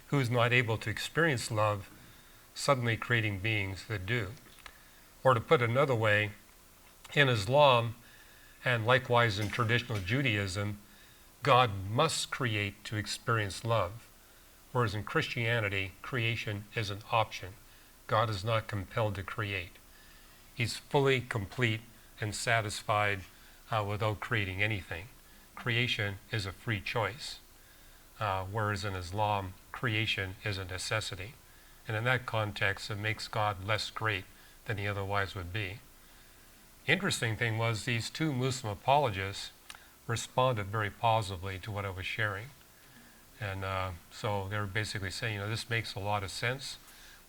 Speaker 3: who's not able to experience love, suddenly creating beings that do. Or to put another way, in Islam, and likewise in traditional Judaism, God must create to experience love. Whereas in Christianity, creation is an option. God is not compelled to create. He's fully complete and satisfied without creating anything. Creation is a free choice, whereas in Islam, creation is a necessity. And in that context, it makes God less great than he otherwise would be. Interesting thing was these two Muslim apologists responded very positively to what I was sharing. And so they were basically saying, this makes a lot of sense.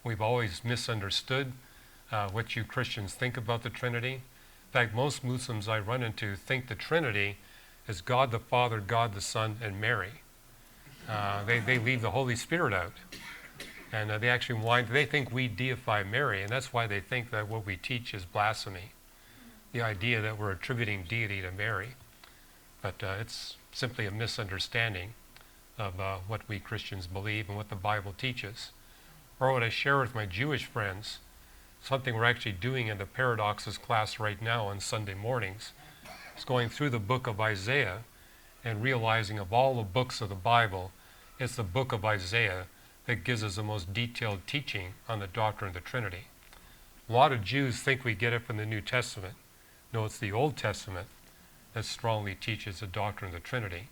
Speaker 3: We've always misunderstood what you Christians think about the Trinity. In fact, most Muslims I run into think the Trinity is God the Father, God the Son, and Mary. They leave the Holy Spirit out. And they think we deify Mary, and that's why they think that what we teach is blasphemy. The idea that we're attributing deity to Mary. But it's simply a misunderstanding of what we Christians believe and what the Bible teaches. Or what I share with my Jewish friends, something we're actually doing in the Paradoxes class right now on Sunday mornings, is going through the book of Isaiah and realizing of all the books of the Bible, it's the book of Isaiah that gives us the most detailed teaching on the doctrine of the Trinity. A lot of Jews think we get it from the New Testament. No, it's the Old Testament that strongly teaches the doctrine of the Trinity.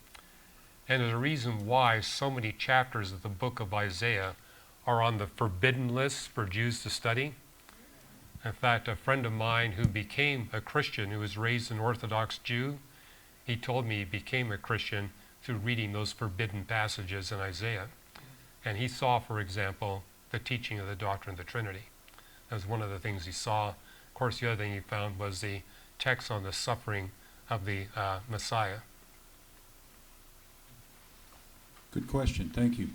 Speaker 3: And there's a reason why so many chapters of the book of Isaiah are on the forbidden list for Jews to study. In fact, a friend of mine who became a Christian, who was raised an Orthodox Jew, he told me he became a Christian through reading those forbidden passages in Isaiah. And he saw, for example, the teaching of the doctrine of the Trinity. That was one of the things he saw. Of course, the other thing he found was the text on the suffering of the Messiah.
Speaker 1: Good question. Thank you.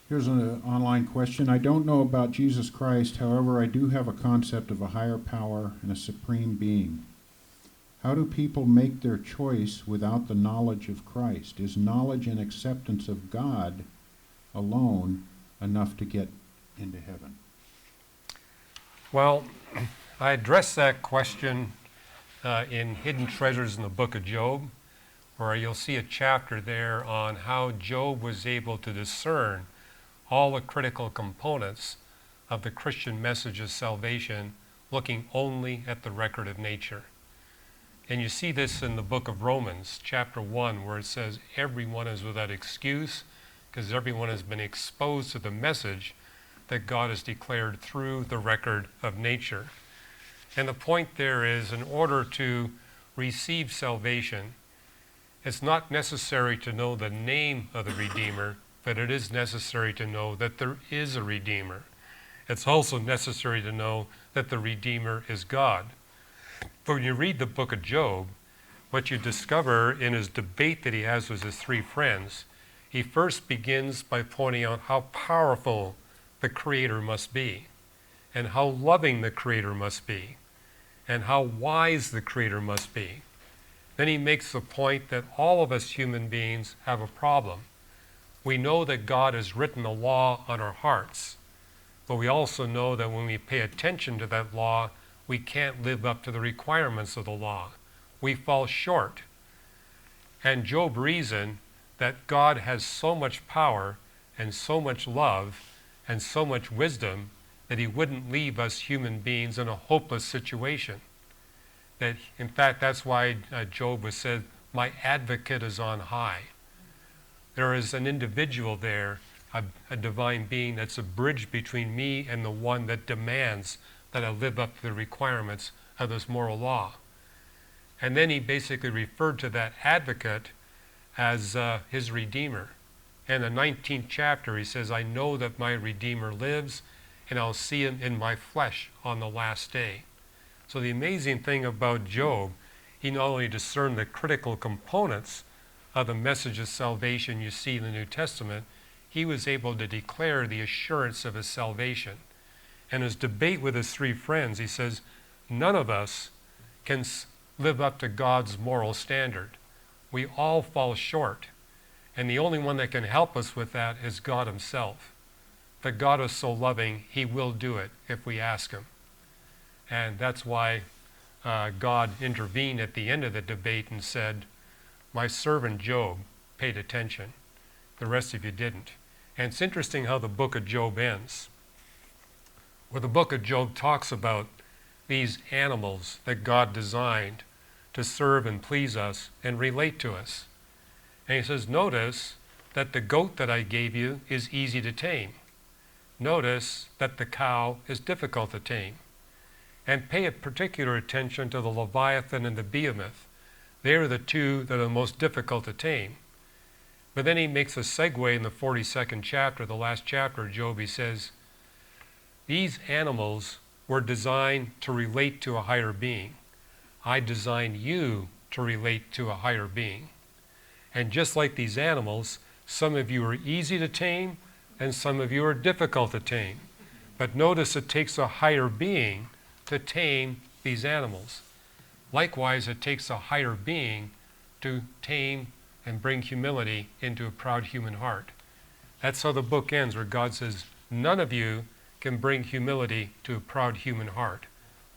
Speaker 1: Here's an online question. I don't know about Jesus Christ. However, I do have a concept of a higher power and a supreme being. How do people make their choice without the knowledge of Christ? Is knowledge and acceptance of God alone enough to get into heaven?
Speaker 3: Well, I addressed that question in Hidden Treasures in the Book of Job, where you'll see a chapter there on how Job was able to discern all the critical components of the Christian message of salvation, looking only at the record of nature. And you see this in the book of Romans, chapter 1, where it says everyone is without excuse because everyone has been exposed to the message that God has declared through the record of nature. And the point there is, in order to receive salvation, it's not necessary to know the name of the Redeemer, but it is necessary to know that there is a Redeemer. It's also necessary to know that the Redeemer is God. But when you read the book of Job, what you discover in his debate that he has with his three friends, he first begins by pointing out how powerful the Creator must be, and how loving the Creator must be, and how wise the Creator must be. Then he makes the point that all of us human beings have a problem. We know that God has written a law on our hearts, but we also know that when we pay attention to that law, we can't live up to the requirements of the law. We fall short. And Job reasoned that God has so much power and so much love and so much wisdom that he wouldn't leave us human beings in a hopeless situation. That, in fact, that's why Job was said, "My advocate is on high." There is an individual there, a divine being that's a bridge between me and the one that demands that I live up to the requirements of this moral law. And then he basically referred to that advocate as his Redeemer. In the 19th chapter, he says, "I know that my Redeemer lives, and I'll see him in my flesh on the last day." So the amazing thing about Job, he not only discerned the critical components of the message of salvation you see in the New Testament, he was able to declare the assurance of his salvation. And his debate with his three friends, he says, none of us can live up to God's moral standard. We all fall short. And the only one that can help us with that is God himself. But God is so loving, he will do it if we ask him. And that's why God intervened at the end of the debate and said, "My servant Job paid attention. The rest of you didn't." And it's interesting how the book of Job ends, where the book of Job talks about these animals that God designed to serve and please us and relate to us. And he says, notice that the goat that I gave you is easy to tame. Notice that the cow is difficult to tame. And pay a particular attention to the Leviathan and the Behemoth. They are the two that are the most difficult to tame. But then he makes a segue in the 42nd chapter, the last chapter of Job. He says, these animals were designed to relate to a higher being. I designed you to relate to a higher being. And just like these animals, some of you are easy to tame and some of you are difficult to tame. But notice it takes a higher being to tame these animals. Likewise, it takes a higher being to tame and bring humility into a proud human heart. That's how the book ends, where God says, none of you can bring humility to a proud human heart.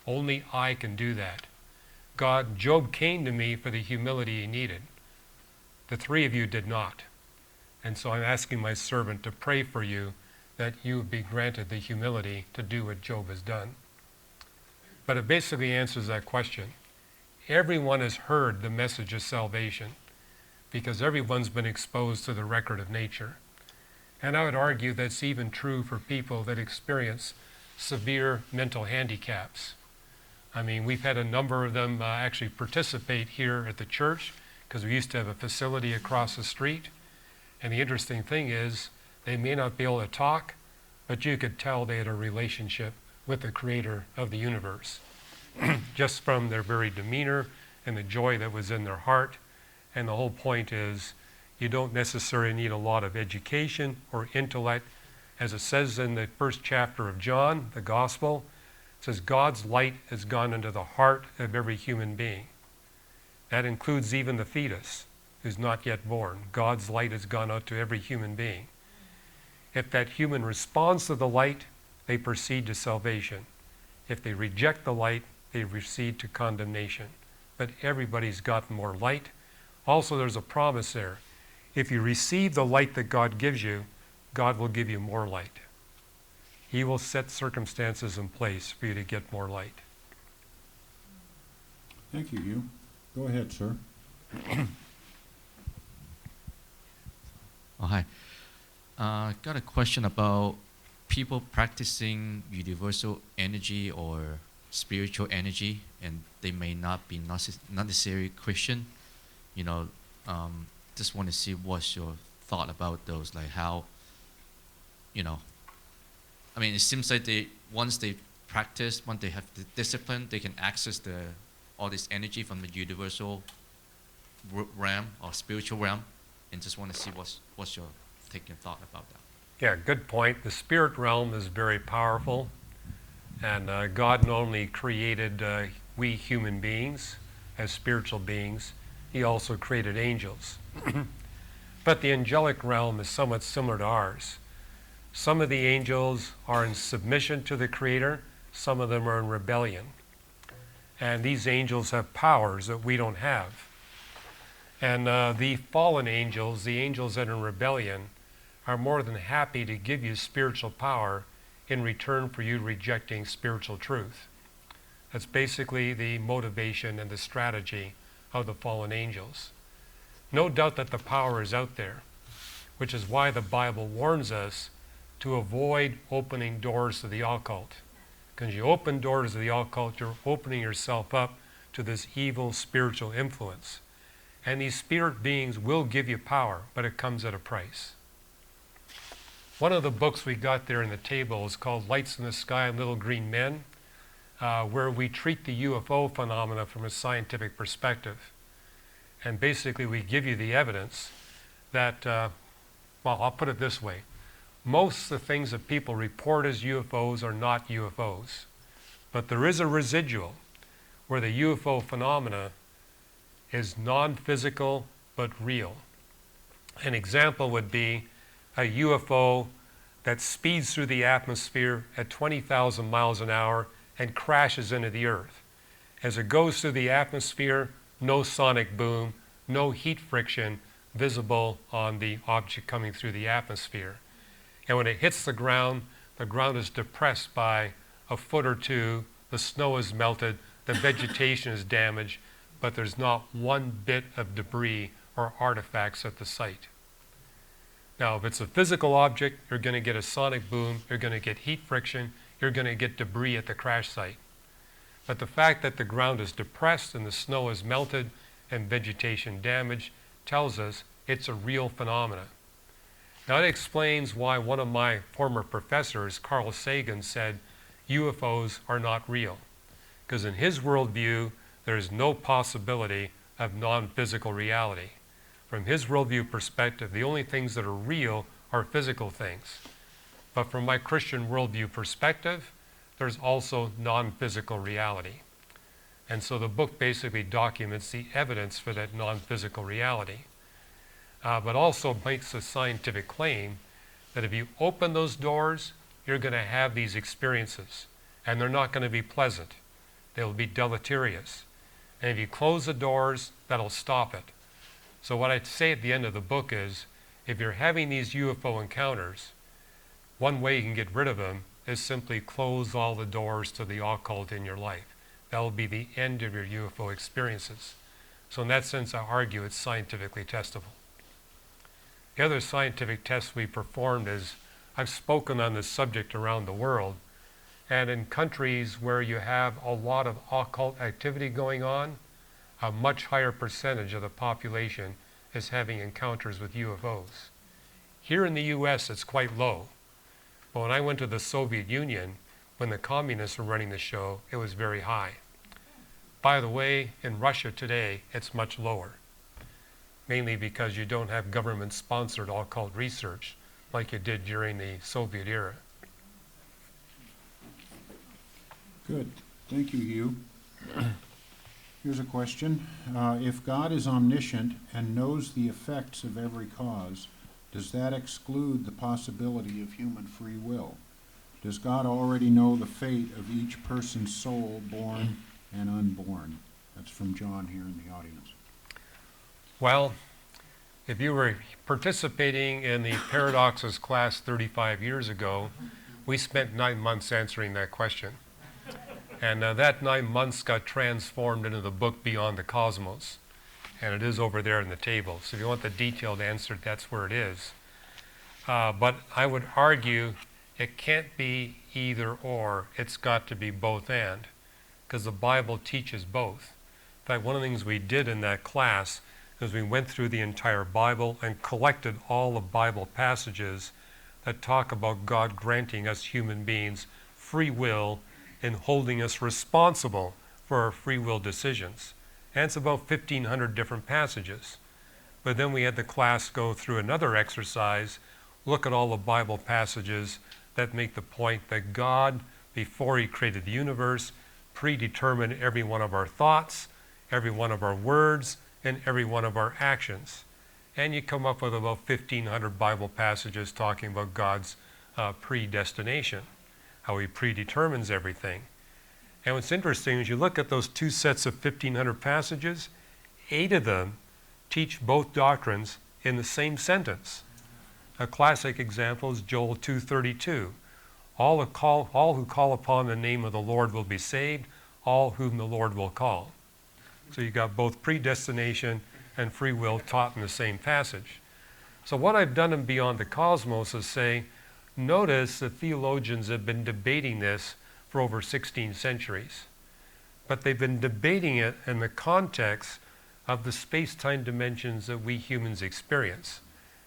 Speaker 3: Only I can do that. Job came to me for the humility he needed. The three of you did not. And so I'm asking my servant to pray for you that you would be granted the humility to do what Job has done. But it basically answers that question. Everyone has heard the message of salvation because everyone's been exposed to the record of nature. And I would argue that's even true for people that experience severe mental handicaps. I mean, we've had a number of them actually participate here at the church because we used to have a facility across the street. And the interesting thing is, they may not be able to talk, but you could tell they had a relationship with the Creator of the universe, just from their very demeanor and the joy that was in their heart. And the whole point is, you don't necessarily need a lot of education or intellect. As it says in the first chapter of John, the Gospel, it says, God's light has gone into the heart of every human being. That includes even the fetus who's not yet born. God's light has gone out to every human being. If that human responds to the light, they proceed to salvation. If they reject the light, they proceed to condemnation. But everybody's got more light. Also, there's a promise there. If you receive the light that God gives you, God will give you more light. He will set circumstances in place for you to get more light.
Speaker 1: Thank you, Hugh. Go ahead, sir.
Speaker 10: Oh, hi. Got a question about people practicing universal energy or spiritual energy, and they may not be not necessarily Christian. Just want to see what's your thought about those, like how, it seems like once they practice, once they have the discipline, they can access all this energy from the universal realm or spiritual realm, and just want to see what's your take and thought about that.
Speaker 3: Yeah, good point. The spirit realm is very powerful, and God not only created we human beings as spiritual beings, He also created angels. But the angelic realm is somewhat similar to ours. Some of the angels are in submission to the Creator, some of them are in rebellion. And these angels have powers that we don't have. And the fallen angels, the angels that are in rebellion, are more than happy to give you spiritual power in return for you rejecting spiritual truth. That's basically the motivation and the strategy of the fallen angels. No doubt that the power is out there, which is why the Bible warns us to avoid opening doors to the occult. Because you open doors to the occult, you're opening yourself up to this evil spiritual influence. And these spirit beings will give you power, but it comes at a price. One of the books we got there in the table is called Lights in the Sky and Little Green Men, where we treat the UFO phenomena from a scientific perspective. And basically we give you the evidence that, I'll put it this way. Most of the things that people report as UFOs are not UFOs. But there is a residual where the UFO phenomena is non-physical but real. An example would be a UFO that speeds through the atmosphere at 20,000 miles an hour and crashes into the Earth. As it goes through the atmosphere, no sonic boom, no heat friction visible on the object coming through the atmosphere. And when it hits the ground is depressed by a foot or two, the snow is melted, the vegetation is damaged, but there's not one bit of debris or artifacts at the site. Now, if it's a physical object, you're going to get a sonic boom, you're going to get heat friction, you're going to get debris at the crash site. But the fact that the ground is depressed and the snow is melted and vegetation damaged tells us it's a real phenomenon. Now, it explains why one of my former professors, Carl Sagan, said UFOs are not real. Because in his worldview, there is no possibility of non-physical reality. From his worldview perspective, the only things that are real are physical things. But from my Christian worldview perspective, there's also non-physical reality. And so the book basically documents the evidence for that non-physical reality. But also makes a scientific claim that if you open those doors, you're going to have these experiences. And they're not going to be pleasant. They'll be deleterious. And if you close the doors, that'll stop it. So what I'd say at the end of the book is, if you're having these UFO encounters, one way you can get rid of them is simply close all the doors to the occult in your life. That'll be the end of your UFO experiences. So in that sense, I argue it's scientifically testable. The other scientific test we performed is, I've spoken on this subject around the world, and in countries where you have a lot of occult activity going on, a much higher percentage of the population is having encounters with UFOs. Here in the US, it's quite low. But when I went to the Soviet Union, when the communists were running the show, it was very high. By the way, in Russia today, it's much lower, mainly because you don't have government-sponsored occult research like you did during the Soviet era.
Speaker 1: Good. Thank you, Hugh. Here's a question. If God is omniscient and knows the effects of every cause, does that exclude the possibility of human free will? Does God already know the fate of each person's soul, born and unborn? That's from John here in the audience.
Speaker 3: Well, if you were participating in the Paradoxes class 35 years ago, we spent 9 months answering that question. And that 9 months got transformed into the book Beyond the Cosmos. And it is over there in the table. So if you want the detailed answer, that's where it is. But I would argue it can't be either or. It's got to be both and, because the Bible teaches both. In fact, one of the things we did in that class is we went through the entire Bible and collected all the Bible passages that talk about God granting us human beings free will and holding us responsible for our free will decisions. And it's about 1,500 different passages. But then we had the class go through another exercise, look at all the Bible passages that make the point that God, before he created the universe, predetermined every one of our thoughts, every one of our words, and every one of our actions. And you come up with about 1,500 Bible passages talking about God's predestination, how he predetermines everything. And what's interesting is you look at those two sets of 1,500 passages, 8 of them teach both doctrines in the same sentence. A classic example is Joel 2:32. All who call upon the name of the Lord will be saved, all whom the Lord will call. So you got both predestination and free will taught in the same passage. So what I've done in Beyond the Cosmos is say, notice the theologians have been debating this for over 16 centuries. But they've been debating it in the context of the space-time dimensions that we humans experience.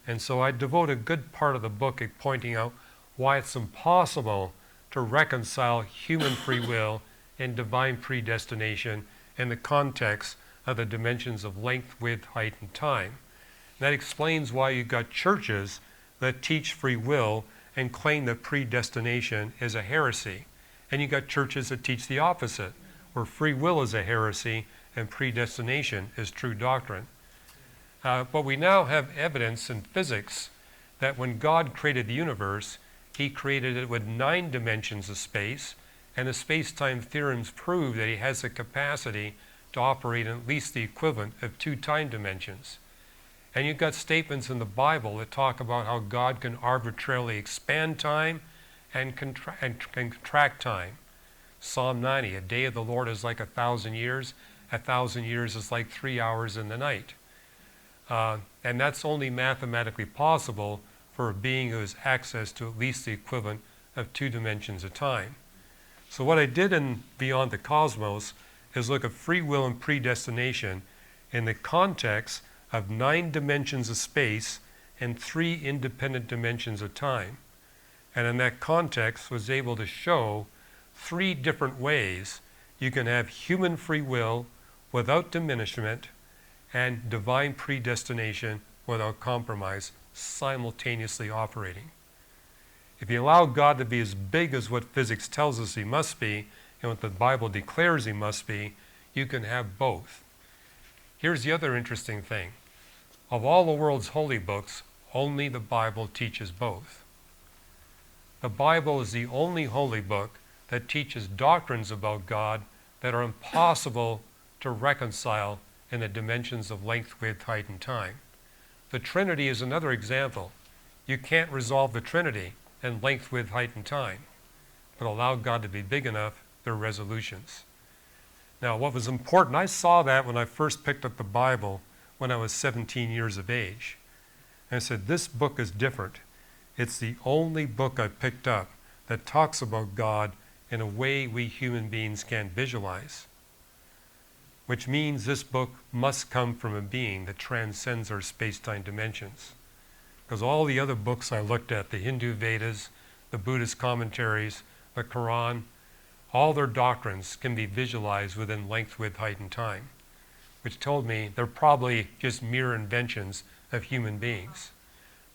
Speaker 3: And so I devote a good part of the book at pointing out why it's impossible to reconcile human free will and divine predestination in the context of the dimensions of length, width, height, and time. And that explains why you've got churches that teach free will and claim that predestination is a heresy. And you've got churches that teach the opposite, where free will is a heresy and predestination is true doctrine. But we now have evidence in physics that when God created the universe, he created it with 9 dimensions of space, and the space-time theorems prove that he has the capacity to operate in at least the equivalent of 2 time dimensions. And you've got statements in the Bible that talk about how God can arbitrarily expand time and contract time. Psalm 90, a day of the Lord is like 1,000 years, 1,000 years is like 3 hours in the night. And that's only mathematically possible for a being who has access to at least the equivalent of 2 dimensions of time. So what I did in Beyond the Cosmos is look at free will and predestination in the context of 9 dimensions of space and 3 independent dimensions of time. And in that context was able to show 3 different ways you can have human free will without diminishment and divine predestination without compromise simultaneously operating. If you allow God to be as big as what physics tells us he must be and what the Bible declares he must be, you can have both. Here's the other interesting thing. Of all the world's holy books, only the Bible teaches both. The Bible is the only holy book that teaches doctrines about God that are impossible to reconcile in the dimensions of length, width, height, and time. The Trinity is another example. You can't resolve the Trinity in length, width, height, and time, but allow God to be big enough, there are resolutions. Now, what was important, I saw that when I first picked up the Bible when I was 17 years of age. And I said, this book is different. It's the only book I picked up that talks about God in a way we human beings can't visualize. Which means this book must come from a being that transcends our space-time dimensions. Because all the other books I looked at, the Hindu Vedas, the Buddhist commentaries, the Quran, all their doctrines can be visualized within length, width, height, and time, which told me they're probably just mere inventions of human beings.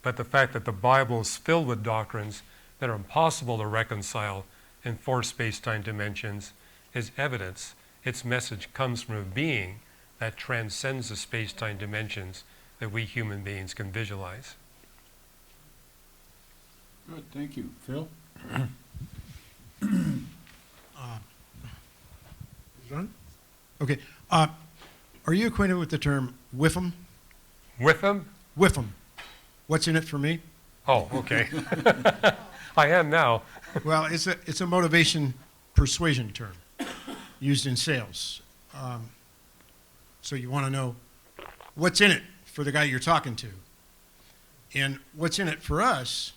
Speaker 3: But the fact that the Bible is filled with doctrines that are impossible to reconcile in 4 space-time dimensions is evidence its message comes from a being that transcends the space-time dimensions that we human beings can visualize.
Speaker 1: Good, thank you. Phil?
Speaker 7: Is it on? Okay. Are you acquainted with the term whiffum?
Speaker 3: With them?
Speaker 7: Whiffum. What's in it for me?
Speaker 3: Oh, okay. I am now.
Speaker 7: Well, it's a motivation persuasion term used in sales. So you want to know what's in it for the guy you're talking to. And what's in it for us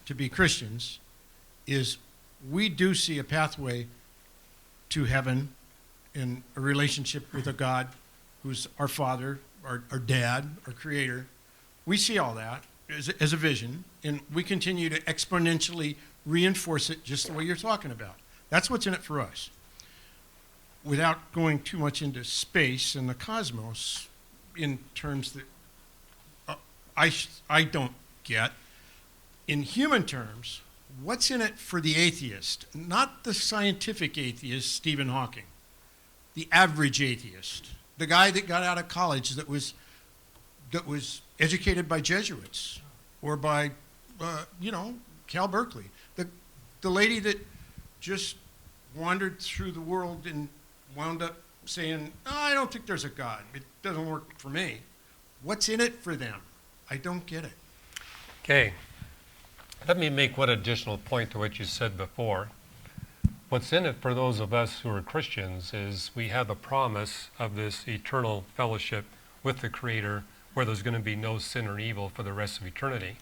Speaker 7: to be Christians is we do see a pathway to heaven in a relationship with a God who's our Father, our Dad, our Creator. We see all that as a vision, and we continue to exponentially reinforce it just the way you're talking about. That's what's in it for us. Without going too much into space and the cosmos in terms that I don't get, in human terms, what's in it for the atheist? Not the scientific atheist, Stephen Hawking. The average atheist. The guy that got out of college that was educated by Jesuits or by, Cal Berkeley. The lady that just wandered through the world and wound up saying, I don't think there's a God. It doesn't work for me. What's in it for them? I don't get it.
Speaker 3: Okay. Let me make one additional point to what you said before. What's in it for those of us who are Christians is we have the promise of this eternal fellowship with the Creator where there's going to be no sin or evil for the rest of eternity.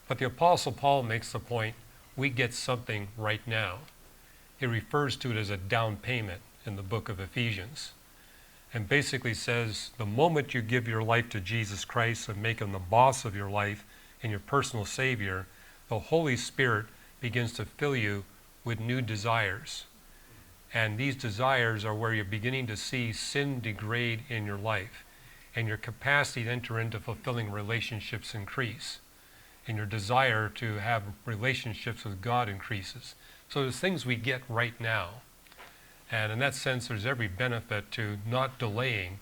Speaker 3: But the Apostle Paul makes the point, we get something right now. He refers to it as a down payment in the book of Ephesians, and basically says the moment you give your life to Jesus Christ and make him the boss of your life and your personal Savior, the Holy Spirit begins to fill you with new desires. And these desires are where you're beginning to see sin degrade in your life, and your capacity to enter into fulfilling relationships increase, and your desire to have relationships with God increases. So there's things we get right now. And in that sense, there's every benefit to not delaying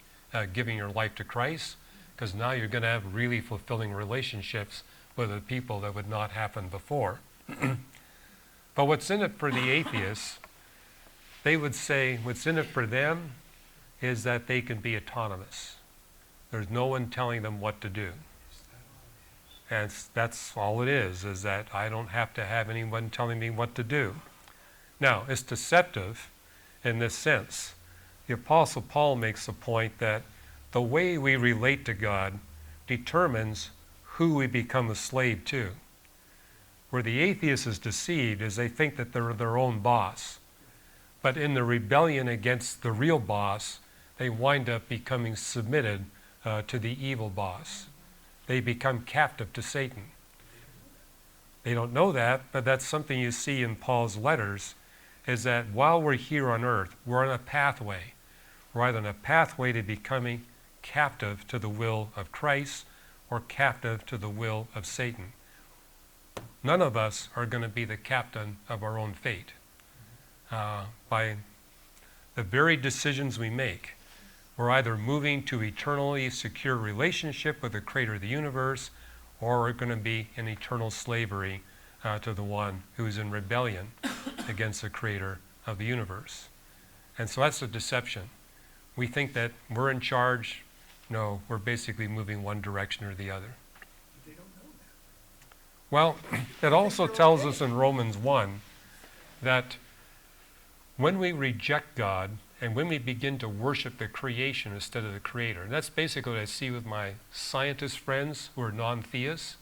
Speaker 3: giving your life to Christ, because now you're going to have really fulfilling relationships with the people that would not happen before. But what's in it for the atheists, they would say what's in it for them is that they can be autonomous. There's no one telling them what to do. And that's all it is that I don't have to have anyone telling me what to do. Now, it's deceptive in this sense. The Apostle Paul makes the point that the way we relate to God determines who we become a slave to. Where the atheist is deceived is they think that they're their own boss. But in the rebellion against the real boss, they wind up becoming submitted to the evil boss. They become captive to Satan. They don't know that, but that's something you see in Paul's letters, is that while we're here on earth, we're on a pathway. We're either on a pathway to becoming captive to the will of Christ or captive to the will of Satan. None of us are going to be the captain of our own fate. By the very decisions we make, we're either moving to eternally secure relationship with the Creator of the universe, or we're going to be in eternal slavery to the one who's in rebellion against the Creator of the universe. And so that's a deception. We think that we're in charge. No, we're basically moving one direction or the other.
Speaker 7: They don't know that.
Speaker 3: Well, it also tells us in Romans 1 that when we reject God and when we begin to worship the creation instead of the Creator, and that's basically what I see with my scientist friends who are non-theists.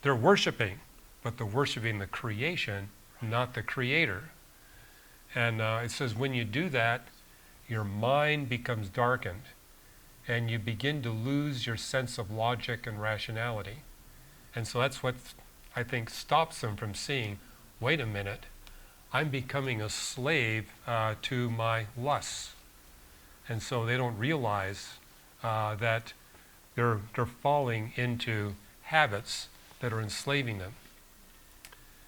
Speaker 3: They're worshiping, but they're worshiping the creation, not the Creator. And it says when you do that, your mind becomes darkened, and you begin to lose your sense of logic and rationality. And so that's what I think stops them from seeing, wait a minute, I'm becoming a slave to my lusts. And so they don't realize that they're falling into habits that are enslaving them.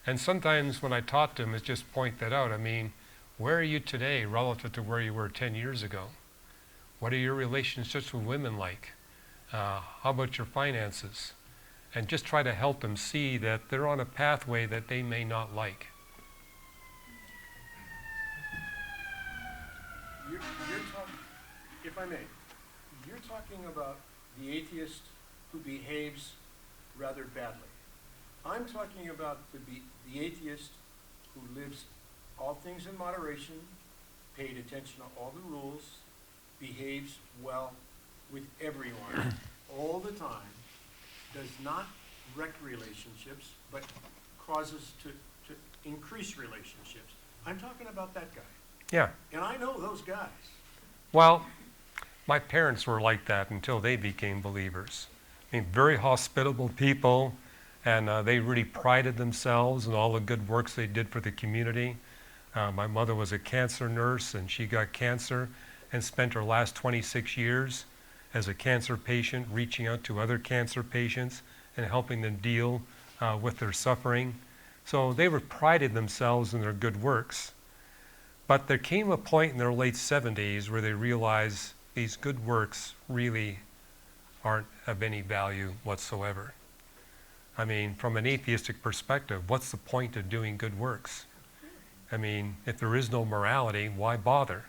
Speaker 3: And sometimes when I talk to them, it's just point that out. I mean, where are you today relative to where you were 10 years ago? What are your relationships with women like? How about your finances? and just try to help them see that they're on a pathway that they may not like.
Speaker 1: You're talking, if I may, you're talking about the atheist who behaves rather badly. I'm talking about the atheist who lives all things in moderation, paid attention to all the rules, behaves well with everyone all the time, does not wreck relationships, but causes to increase relationships. I'm talking about that guy.
Speaker 3: Yeah.
Speaker 1: And I know those guys.
Speaker 3: Well, my parents were like that until they became believers. I mean, very hospitable people, and they really prided themselves in all the good works they did for the community. My mother was a cancer nurse, and she got cancer and spent her last 26 years as a cancer patient, reaching out to other cancer patients and helping them deal with their suffering. So they were prided themselves in their good works. But there came a point in their late 70s where they realized these good works really aren't of any value whatsoever. I mean, from an atheistic perspective, what's the point of doing good works? I mean, if there is no morality, why bother?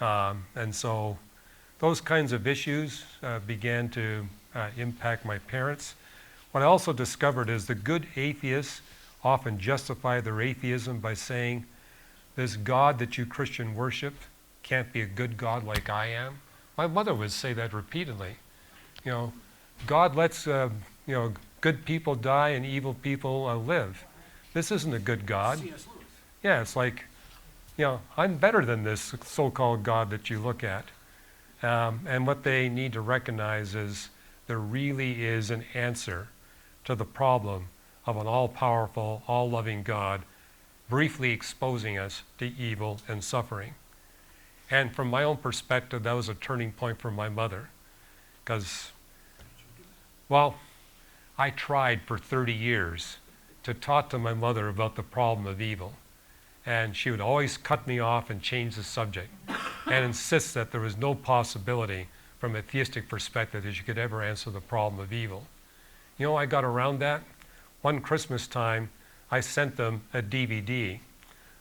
Speaker 3: And so those kinds of issues began to impact my parents. What I also discovered is the good atheists often justify their atheism by saying, this God that you Christian worship can't be a good God like I am. My mother would say that repeatedly. You know, God lets good people die and evil people live. This isn't a good God.
Speaker 1: C.S. Lewis.
Speaker 3: Yeah, it's like, I'm better than this so-called God that you look at. And what they need to recognize is there really is an answer to the problem of an all-powerful, all-loving God briefly exposing us to evil and suffering. And from my own perspective, that was a turning point for my mother. Because, well, I tried for 30 years to talk to my mother about the problem of evil. And she would always cut me off and change the subject and insist that there was no possibility from a theistic perspective that she could ever answer the problem of evil. You know, I got around that. One Christmas time, I sent them a DVD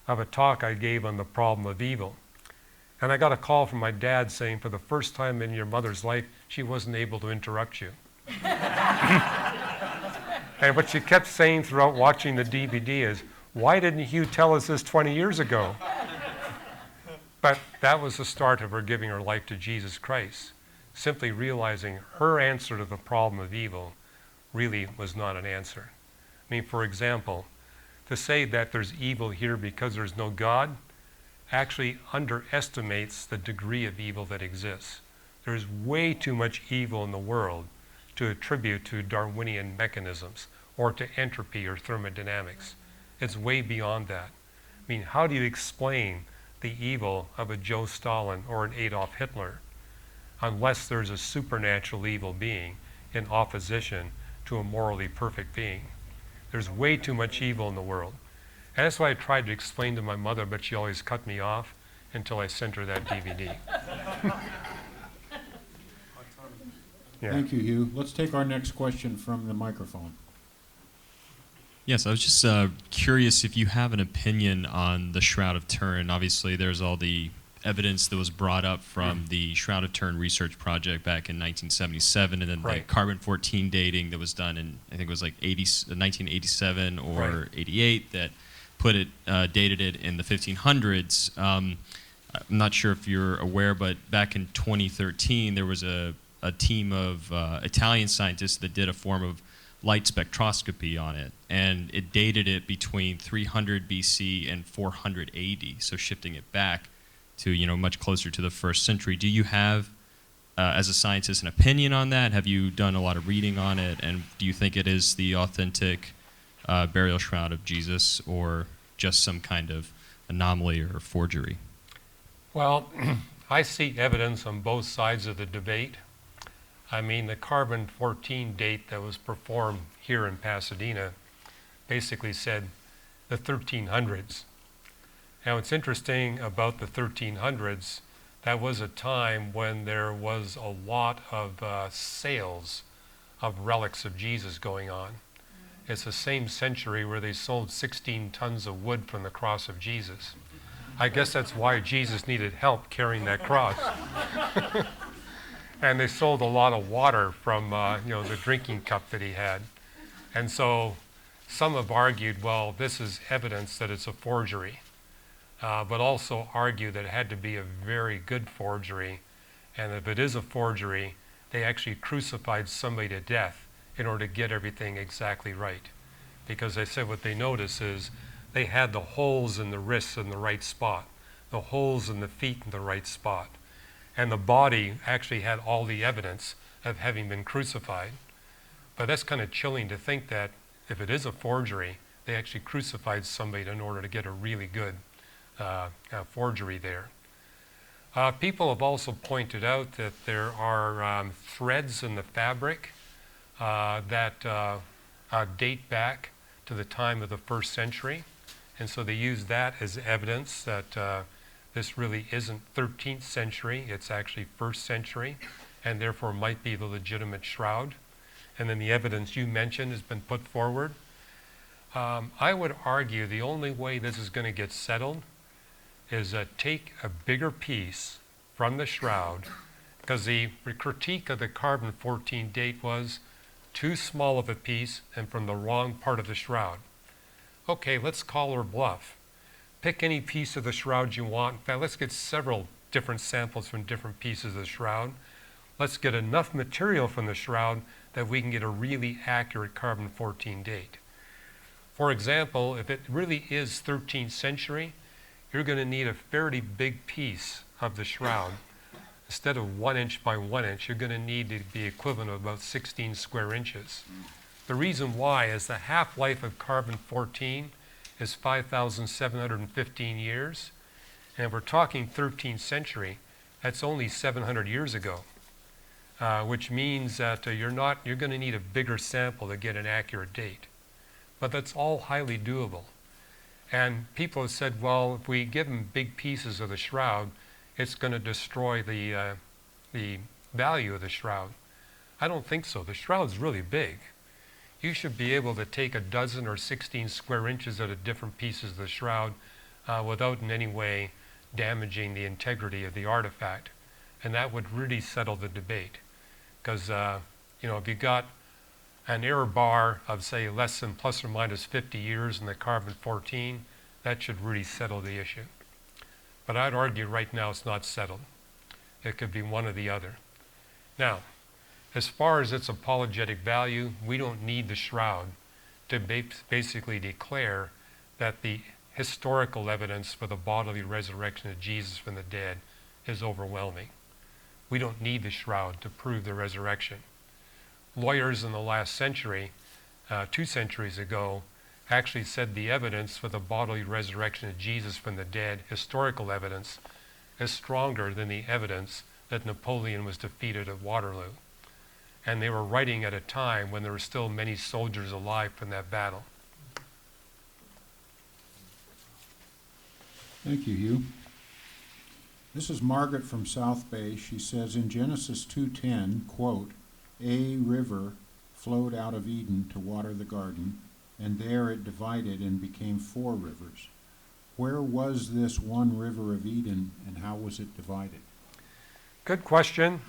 Speaker 3: of a talk I gave on the problem of evil. And I got a call from my dad saying, for the first time in your mother's life, she wasn't able to interrupt you. And what she kept saying throughout watching the DVD is, why didn't you tell us this 20 years ago? But that was the start of her giving her life to Jesus Christ, simply realizing her answer to the problem of evil really was not an answer. I mean, for example, to say that there's evil here because there's no God actually underestimates the degree of evil that exists. There's way too much evil in the world to attribute to Darwinian mechanisms or to entropy or thermodynamics. It's way beyond that. I mean, how do you explain the evil of a Joe Stalin or an Adolf Hitler unless there's a supernatural evil being in opposition to a morally perfect being? There's way too much evil in the world. And that's why I tried to explain to my mother, but she always cut me off until I sent her that DVD. Yeah.
Speaker 1: Thank you, Hugh. Let's take our next question from the microphone.
Speaker 11: Yes, I was just curious if you have an opinion on the Shroud of Turin. Obviously, there's all the evidence that was brought up from the Shroud of Turin research project back in 1977, and then
Speaker 3: Right.
Speaker 11: the carbon-14 dating that was done in, I think it was like 1987 or
Speaker 3: Right.
Speaker 11: 88 that put it, dated it in the 1500s. I'm not sure if you're aware, but back in 2013, there was a team of Italian scientists that did a form of light spectroscopy on it, and it dated it between 300 BC and 400 AD, so shifting it back to, much closer to the 1st century. Do you have, as a scientist, an opinion on that? Have you done a lot of reading on it, and do you think it is the authentic burial shroud of Jesus, or just some kind of anomaly or forgery?
Speaker 3: Well, I see evidence on both sides of the debate. I mean, the carbon-14 date that was performed here in Pasadena basically said the 1300s. Now, what's interesting about the 1300s, that was a time when there was a lot of sales of relics of Jesus going on. It's the same century where they sold 16 tons of wood from the cross of Jesus. I guess that's why Jesus needed help carrying that cross. And they sold a lot of water from the drinking cup that he had. And so some have argued, well, this is evidence that it's a forgery, but also argue that it had to be a very good forgery. And if it is a forgery, they actually crucified somebody to death in order to get everything exactly right. Because they said what they noticed is they had the holes in the wrists in the right spot, the holes in the feet in the right spot. And the body actually had all the evidence of having been crucified. But that's kind of chilling to think that if it is a forgery, they actually crucified somebody in order to get a really good forgery there. People have also pointed out that there are threads in the fabric that date back to the time of the 1st century. And so they use that as evidence that this really isn't 13th century, it's actually 1st century, and therefore might be the legitimate shroud. And then the evidence you mentioned has been put forward. I would argue the only way this is going to get settled is take a bigger piece from the shroud, because the critique of the carbon-14 date was too small of a piece and from the wrong part of the shroud. Okay, let's call her bluff. Pick any piece of the shroud you want. In fact, let's get several different samples from different pieces of the shroud. Let's get enough material from the shroud that we can get a really accurate carbon-14 date. For example, if it really is 13th century, you're going to need a fairly big piece of the shroud. Instead of 1 inch by 1 inch, you're going to need to be equivalent of about 16 square inches. The reason why is the half-life of carbon-14 is 5,715 years. And if we're talking 13th century, that's only 700 years ago, which means that you're going to need a bigger sample to get an accurate date. But that's all highly doable. And people have said, well, if we give them big pieces of the shroud, it's going to destroy the value of the shroud. I don't think so. The shroud's really big. You should be able to take a dozen or 16 square inches out of different pieces of the shroud without in any way damaging the integrity of the artifact. And that would really settle the debate. Because, if you got an error bar of, say, less than plus or minus 50 years in the carbon-14, that should really settle the issue. But I'd argue right now it's not settled. It could be one or the other. Now, as far as its apologetic value, we don't need the shroud to basically declare that the historical evidence for the bodily resurrection of Jesus from the dead is overwhelming. We don't need the shroud to prove the resurrection. Lawyers in the last century, 2 centuries ago, actually said the evidence for the bodily resurrection of Jesus from the dead, historical evidence, is stronger than the evidence that Napoleon was defeated at Waterloo. And they were writing at a time when there were still many soldiers alive from that battle.
Speaker 1: Thank you, Hugh. This is Margaret from South Bay. She says in Genesis 2:10, quote, "A river flowed out of Eden to water the garden, and there it divided and became 4 rivers. Where was this one river of Eden, and how was it divided?"
Speaker 3: Good question.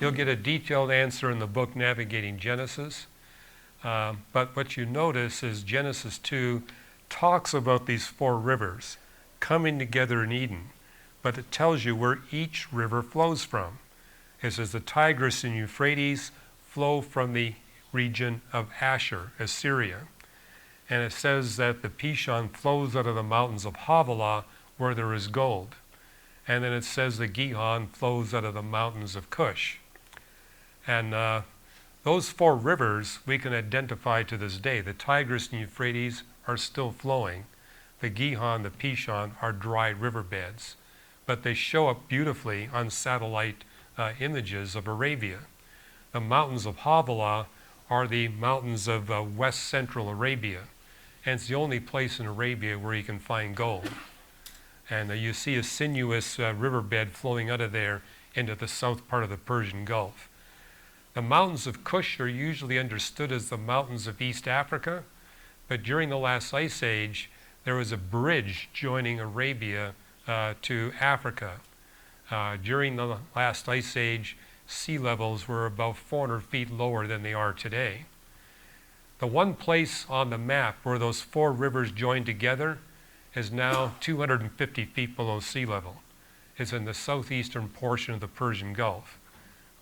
Speaker 3: You'll get a detailed answer in the book Navigating Genesis. But what you notice is Genesis 2 talks about these 4 rivers coming together in Eden, but it tells you where each river flows from. It says the Tigris and Euphrates flow from the region of Asher, Assyria. And it says that the Pishon flows out of the mountains of Havilah where there is gold. And then it says the Gihon flows out of the mountains of Cush. And those 4 rivers we can identify to this day. The Tigris and Euphrates are still flowing. The Gihon, the Pishon are dry riverbeds. But they show up beautifully on satellite images of Arabia. The mountains of Havilah are the mountains of west central Arabia. And it's the only place in Arabia where you can find gold. And you see a sinuous riverbed flowing out of there into the south part of the Persian Gulf. The mountains of Kush are usually understood as the mountains of East Africa, but during the last ice age, there was a bridge joining Arabia to Africa. During the last ice age, sea levels were about 400 feet lower than they are today. The one place on the map where those four rivers join together is now 250 feet below sea level. It's in the southeastern portion of the Persian Gulf.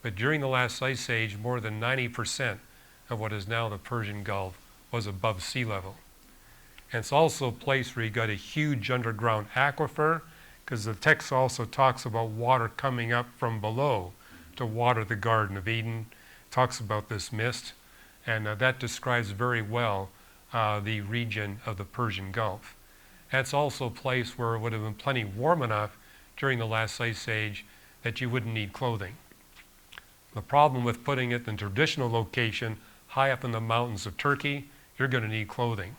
Speaker 3: But during the last ice age, more than 90% of what is now the Persian Gulf was above sea level. And it's also a place where you got a huge underground aquifer, because the text also talks about water coming up from below to water the Garden of Eden. It talks about this mist, and that describes very well the region of the Persian Gulf. That's also a place where it would have been plenty warm enough during the last ice age that you wouldn't need clothing. The problem with putting it in a traditional location high up in the mountains of Turkey, you're going to need clothing.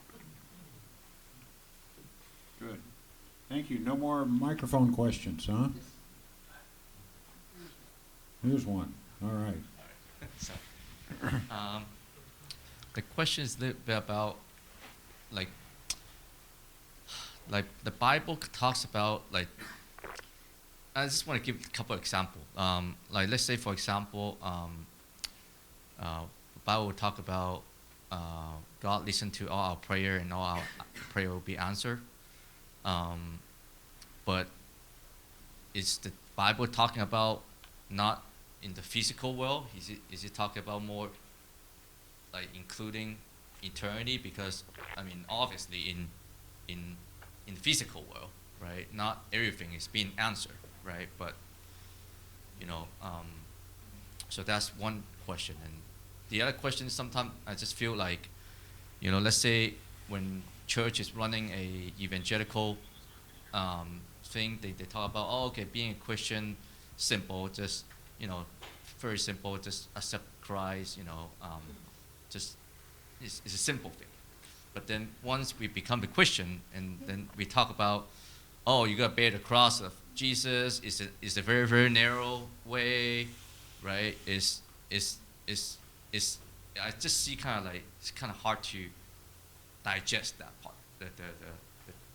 Speaker 1: Good. Thank you. No more microphone questions, huh? Here's one. All right.
Speaker 10: So, the question is a little bit about, like the Bible talks about, like, I just want to give a couple of examples. Like, let's say, for example, the Bible will talk about God listen to all our prayer and all our prayer will be answered. But is the Bible talking about not in the physical world? Is it talking about more like including eternity? Because I mean, obviously in the physical world, right? Not everything is being answered, right? But you know, so that's one question. And the other question is, sometimes I just feel like, you know, let's say when church is running a evangelical thing, they talk about, oh, okay, being a Christian, simple, just, you know, very simple, just accept Christ, you know, just, it's a simple thing. But then once we become a Christian, and then we talk about, oh, you got to bear the cross of Jesus, is a very, very narrow way, right? I just see kind of like, it's kind of hard to digest that part, the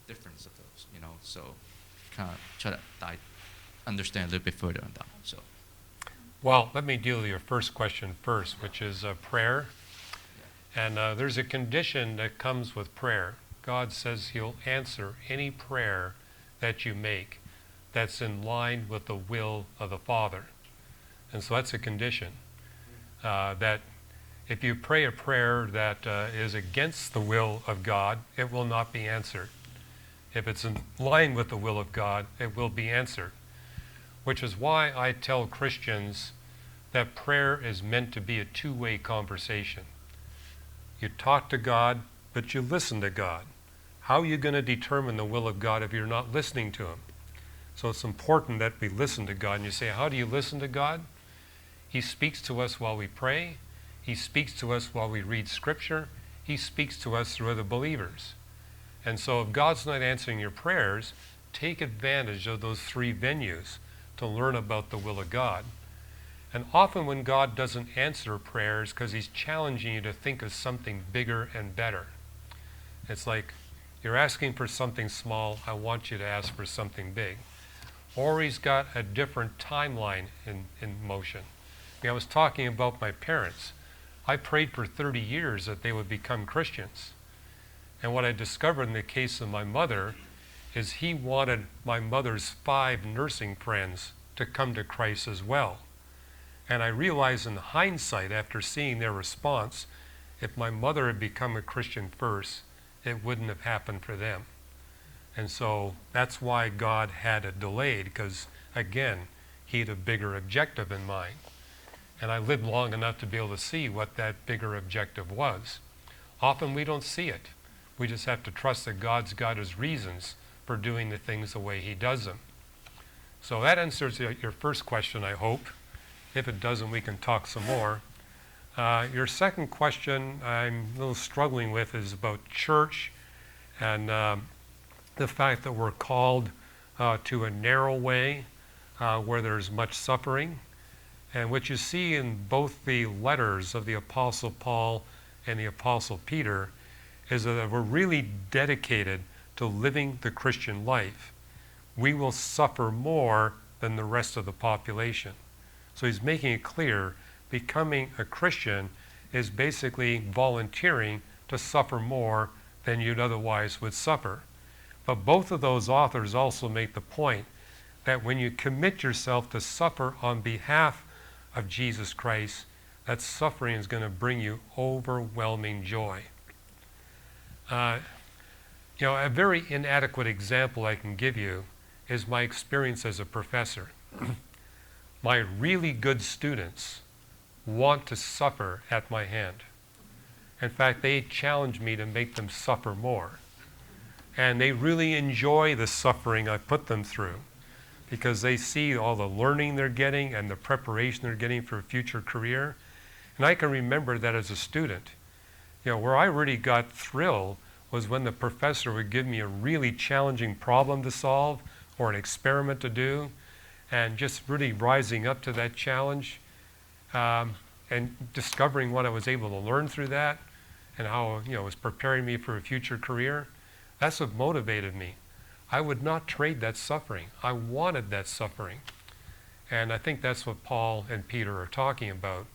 Speaker 10: difference of those, you know, so kind of try to understand a little bit further on that. So,
Speaker 3: Well, let me deal with your first question first, which is prayer. And there's a condition that comes with prayer. God says he'll answer any prayer that you make that's in line with the will of the Father. And so that's a condition. That if you pray a prayer that is against the will of God, it will not be answered. If it's in line with the will of God, it will be answered. Which is why I tell Christians that prayer is meant to be a two-way conversation. You talk to God, but you listen to God. How are you going to determine the will of God if you're not listening to him? So it's important that we listen to God. And you say, how do you listen to God? He speaks to us while we pray. He speaks to us while we read Scripture. He speaks to us through other believers. And so if God's not answering your prayers, take advantage of those three venues to learn about the will of God. And often when God doesn't answer prayers, because he's challenging you to think of something bigger and better. It's like, you're asking for something small, I want you to ask for something big. Or he's got a different timeline in motion. I mean, I was talking about my parents. I prayed for 30 years that they would become Christians. And what I discovered in the case of my mother is he wanted my mother's 5 nursing friends to come to Christ as well. And I realized in hindsight, after seeing their response, if my mother had become a Christian first, it wouldn't have happened for them. And so that's why God had it delayed, because again, he had a bigger objective in mind. And I lived long enough to be able to see what that bigger objective was. Often we don't see it. We just have to trust that God's got his reasons for doing the things the way he does them. So that answers your first question, I hope. If it doesn't, we can talk some more. Your second question I'm a little struggling with is about church and the fact that we're called to a narrow way where there's much suffering. And what you see in both the letters of the Apostle Paul and the Apostle Peter is that we're really dedicated to living the Christian life. We will suffer more than the rest of the population. So he's making it clear, becoming a Christian is basically volunteering to suffer more than you'd otherwise would suffer. But both of those authors also make the point that when you commit yourself to suffer on behalf of Jesus Christ, that suffering is going to bring you overwhelming joy. A very inadequate example I can give you is my experience as a professor. My really good students want to suffer at my hand. In fact, they challenge me to make them suffer more. And they really enjoy the suffering I put them through because they see all the learning they're getting and the preparation they're getting for a future career. And I can remember that as a student. Where I really got thrilled was when the professor would give me a really challenging problem to solve or an experiment to do, and just really rising up to that challenge and discovering what I was able to learn through that and how it was preparing me for a future career. That's what motivated me. I would not trade that suffering. I wanted that suffering. And I think that's what Paul and Peter are talking about,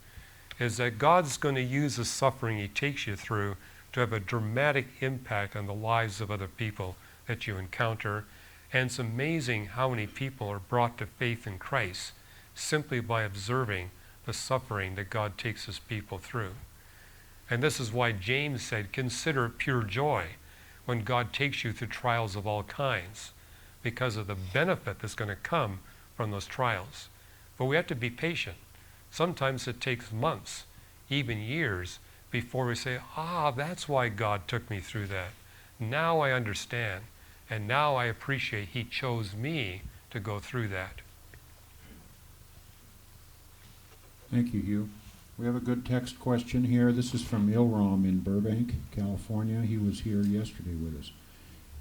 Speaker 3: is that God's going to use the suffering he takes you through to have a dramatic impact on the lives of other people that you encounter. And it's amazing how many people are brought to faith in Christ simply by observing the suffering that God takes his people through. And this is why James said, consider it pure joy when God takes you through trials of all kinds, because of the benefit that's going to come from those trials. But we have to be patient. Sometimes it takes months, even years, before we say, that's why God took me through that. Now I understand, and now I appreciate he chose me to go through that.
Speaker 1: Thank you, Hugh. We have a good text question here. This is from Ilram in Burbank, California. He was here yesterday with us.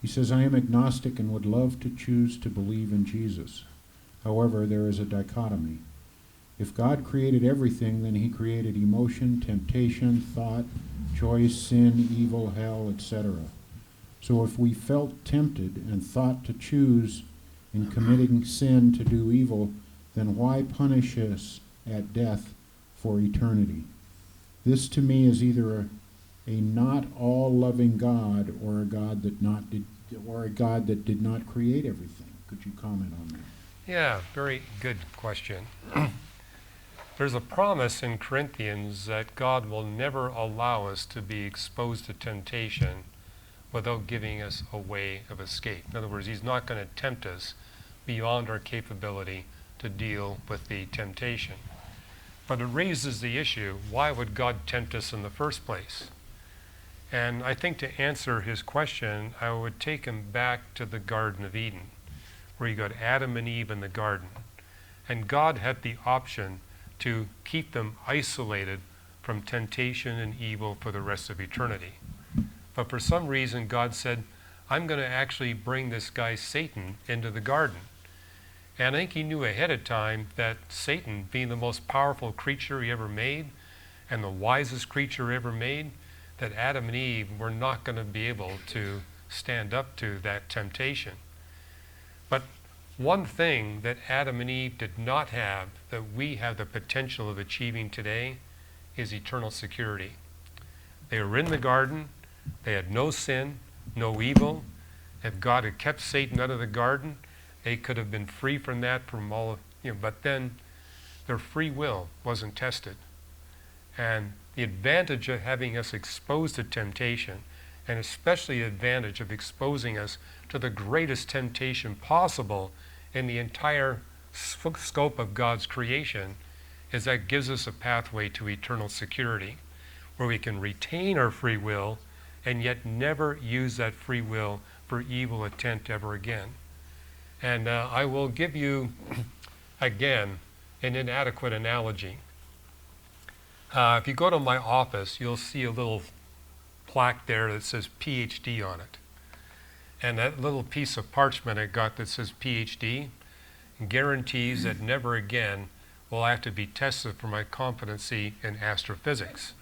Speaker 1: He says, I am agnostic and would love to choose to believe in Jesus. However, there is a dichotomy. If God created everything, then he created emotion, temptation, thought, choice, sin, evil, hell, etc. So if we felt tempted and thought to choose in committing sin to do evil, then why punish us at death for eternity? This to me is either a not all-loving God or a God that did not create everything. Could you comment on that?
Speaker 3: Yeah, very good question. There's a promise in Corinthians that God will never allow us to be exposed to temptation without giving us a way of escape. In other words, he's not going to tempt us beyond our capability to deal with the temptation. But it raises the issue, why would God tempt us in the first place? And I think to answer his question, I would take him back to the Garden of Eden, where you got Adam and Eve in the garden. And God had the option to keep them isolated from temptation and evil for the rest of eternity. But for some reason, God said, I'm going to actually bring this guy Satan into the garden. And I think he knew ahead of time that Satan, being the most powerful creature he ever made and the wisest creature ever made, that Adam and Eve were not going to be able to stand up to that temptation. But one thing that Adam and Eve did not have that we have the potential of achieving today is eternal security. They were in the garden. They had no sin, no evil. If God had kept Satan out of the garden, they could have been free from that, but then their free will wasn't tested. And the advantage of having us exposed to temptation, and especially the advantage of exposing us to the greatest temptation possible in the entire scope of God's creation, is that gives us a pathway to eternal security, where we can retain our free will and yet never use that free will for evil intent ever again. And I will give you, again, an inadequate analogy. If you go to my office, you'll see a little plaque there that says PhD on it. And that little piece of parchment I got that says PhD guarantees that never again will have to be tested for my competency in astrophysics.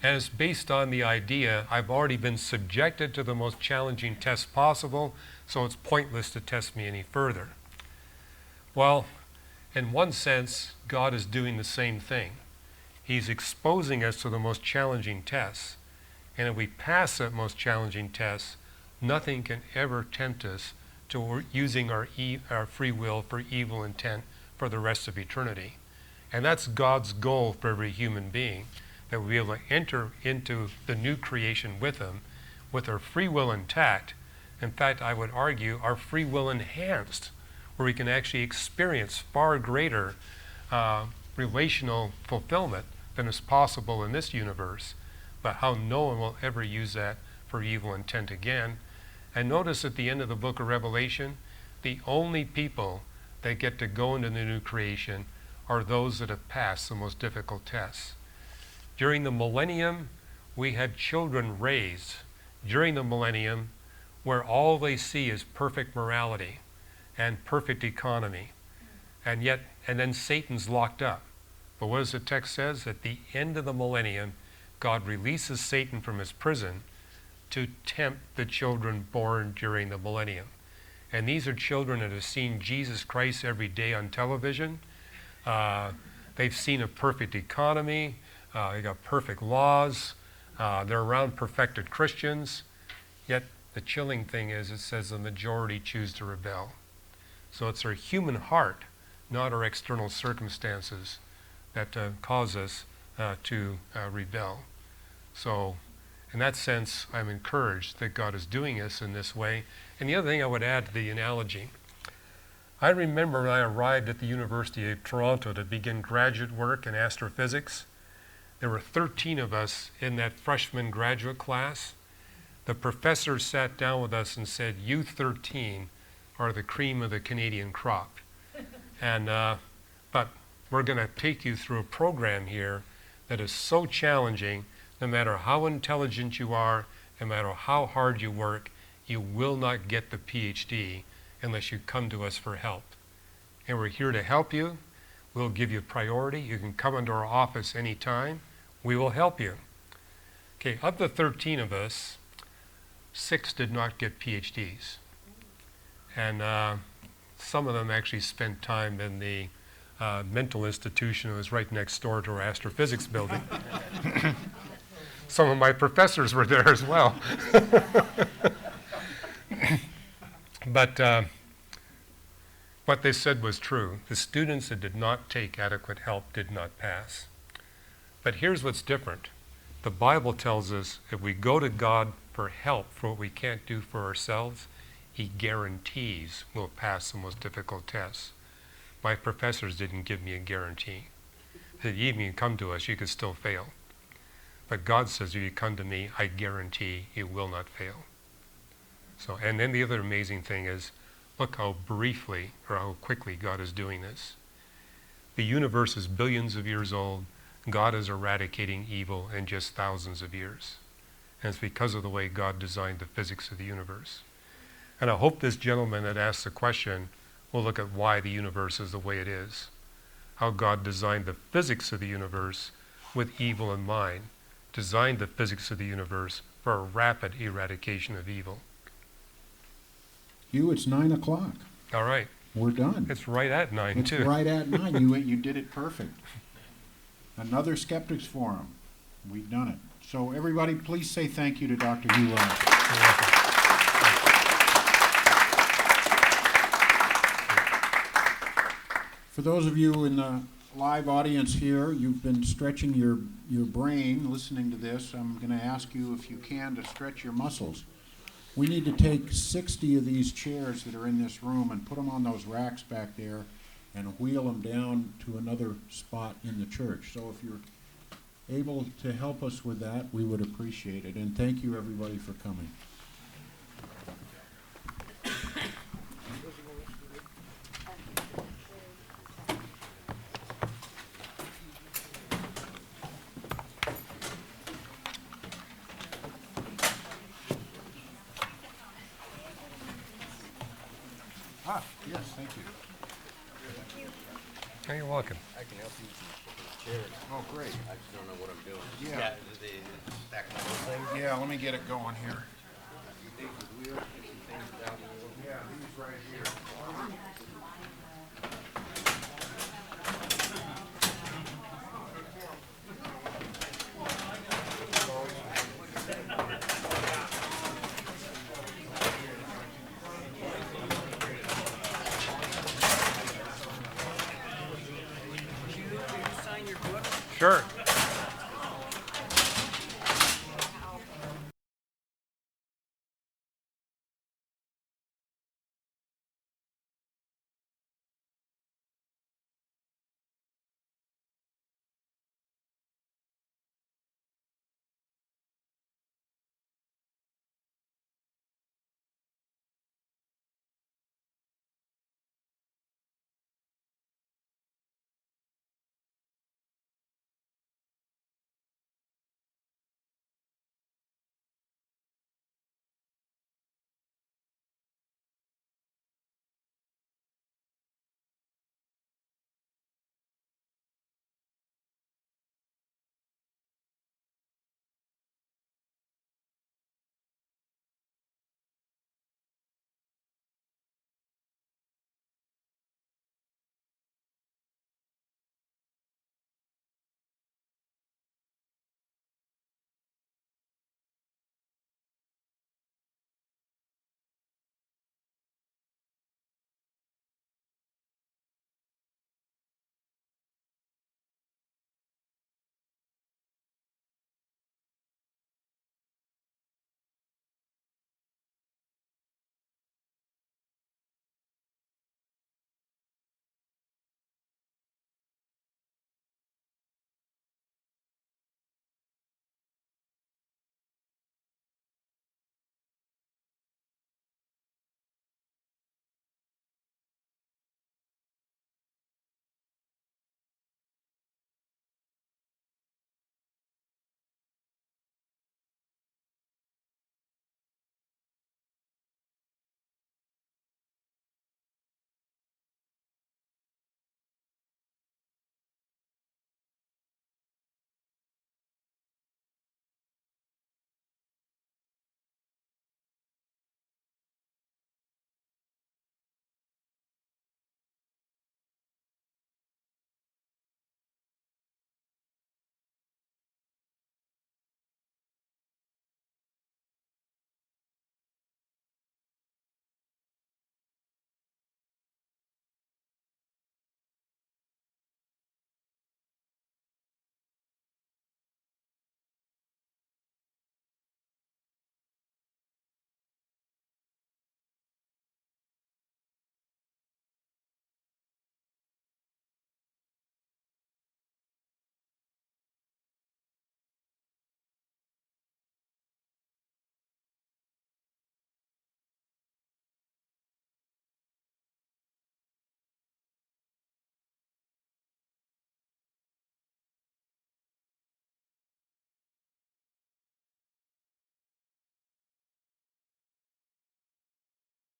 Speaker 3: And it's based on the idea I've already been subjected to the most challenging tests possible, so it's pointless to test me any further. Well, in one sense, God is doing the same thing. He's exposing us to the most challenging tests. And if we pass that most challenging test, nothing can ever tempt us to using our free will for evil intent for the rest of eternity. And that's God's goal for every human being, that we'll be able to enter into the new creation with Him with our free will intact. In fact, I would argue our free will enhanced, where we can actually experience far greater relational fulfillment than is possible in this universe, but how no one will ever use that for evil intent again. And notice at the end of the book of Revelation, the only people that get to go into the new creation are those that have passed the most difficult tests. During the millennium, we had children raised during the millennium where all they see is perfect morality and perfect economy. And then Satan's locked up. But what does the text says? At the end of the millennium, God releases Satan from his prison to tempt the children born during the millennium. And these are children that have seen Jesus Christ every day on television. They've seen a perfect economy. They got perfect laws. They're around perfected Christians. Yet the chilling thing is it says the majority choose to rebel. So it's our human heart, not our external circumstances, that cause us to rebel. So in that sense, I'm encouraged that God is doing this in this way. And the other thing I would add to the analogy, I remember when I arrived at the University of Toronto to begin graduate work in astrophysics, there were 13 of us in that freshman graduate class. The professor sat down with us and said, "You 13 are the cream of the Canadian crop. And but we're going to take you through a program here that is so challenging, no matter how intelligent you are, no matter how hard you work, you will not get the PhD unless you come to us for help. And we're here to help you. We'll give you priority. You can come into our office anytime. We will help you." Okay, of the 13 of us, 6 did not get PhDs. And some of them actually spent time in the mental institution that was right next door to our astrophysics building. Some of my professors were there as well. But what they said was true. The students that did not take adequate help did not pass. But here's what's different. The Bible tells us if we go to God for help for what we can't do for ourselves, He guarantees we'll pass the most difficult tests. My professors didn't give me a guarantee. They said, "Even if you come to us, you could still fail." But God says, if you come to me, I guarantee you will not fail. So, and then the other amazing thing is, look how briefly or how quickly God is doing this. The universe is billions of years old. God is eradicating evil in just thousands of years. And it's because of the way God designed the physics of the universe. And I hope this gentleman that asked the question will look at why the universe is the way it is. How God designed the physics of the universe with evil in mind. Designed the physics of the universe for a rapid eradication of evil.
Speaker 1: Hugh, it's 9 o'clock.
Speaker 3: All right.
Speaker 1: We're done.
Speaker 3: It's right at 9,
Speaker 1: It's
Speaker 3: too.
Speaker 1: right at 9. You did it perfect. Another Skeptics Forum. We've done it. So everybody, please say thank you to Dr. Hugh Ross.
Speaker 3: You're welcome.
Speaker 1: For those of you in the live audience here, you've been stretching your brain listening to this. I'm going to ask you, if you can, to stretch your muscles. We need to take 60 of these chairs that are in this room and put them on those racks back there and wheel them down to another spot in the church. So if you're able to help us with that, we would appreciate it. And thank you, everybody, for coming. Yes, thank you.
Speaker 3: Oh, you're welcome.
Speaker 8: I can help you with chairs.
Speaker 1: Oh, great.
Speaker 8: I just don't know what I'm doing.
Speaker 1: Yeah.
Speaker 8: The stack my whole thing.
Speaker 1: Yeah, let me get it going here.
Speaker 8: Things with wheels, get some things down the middle.
Speaker 1: Yeah, he's right here.
Speaker 3: Sure.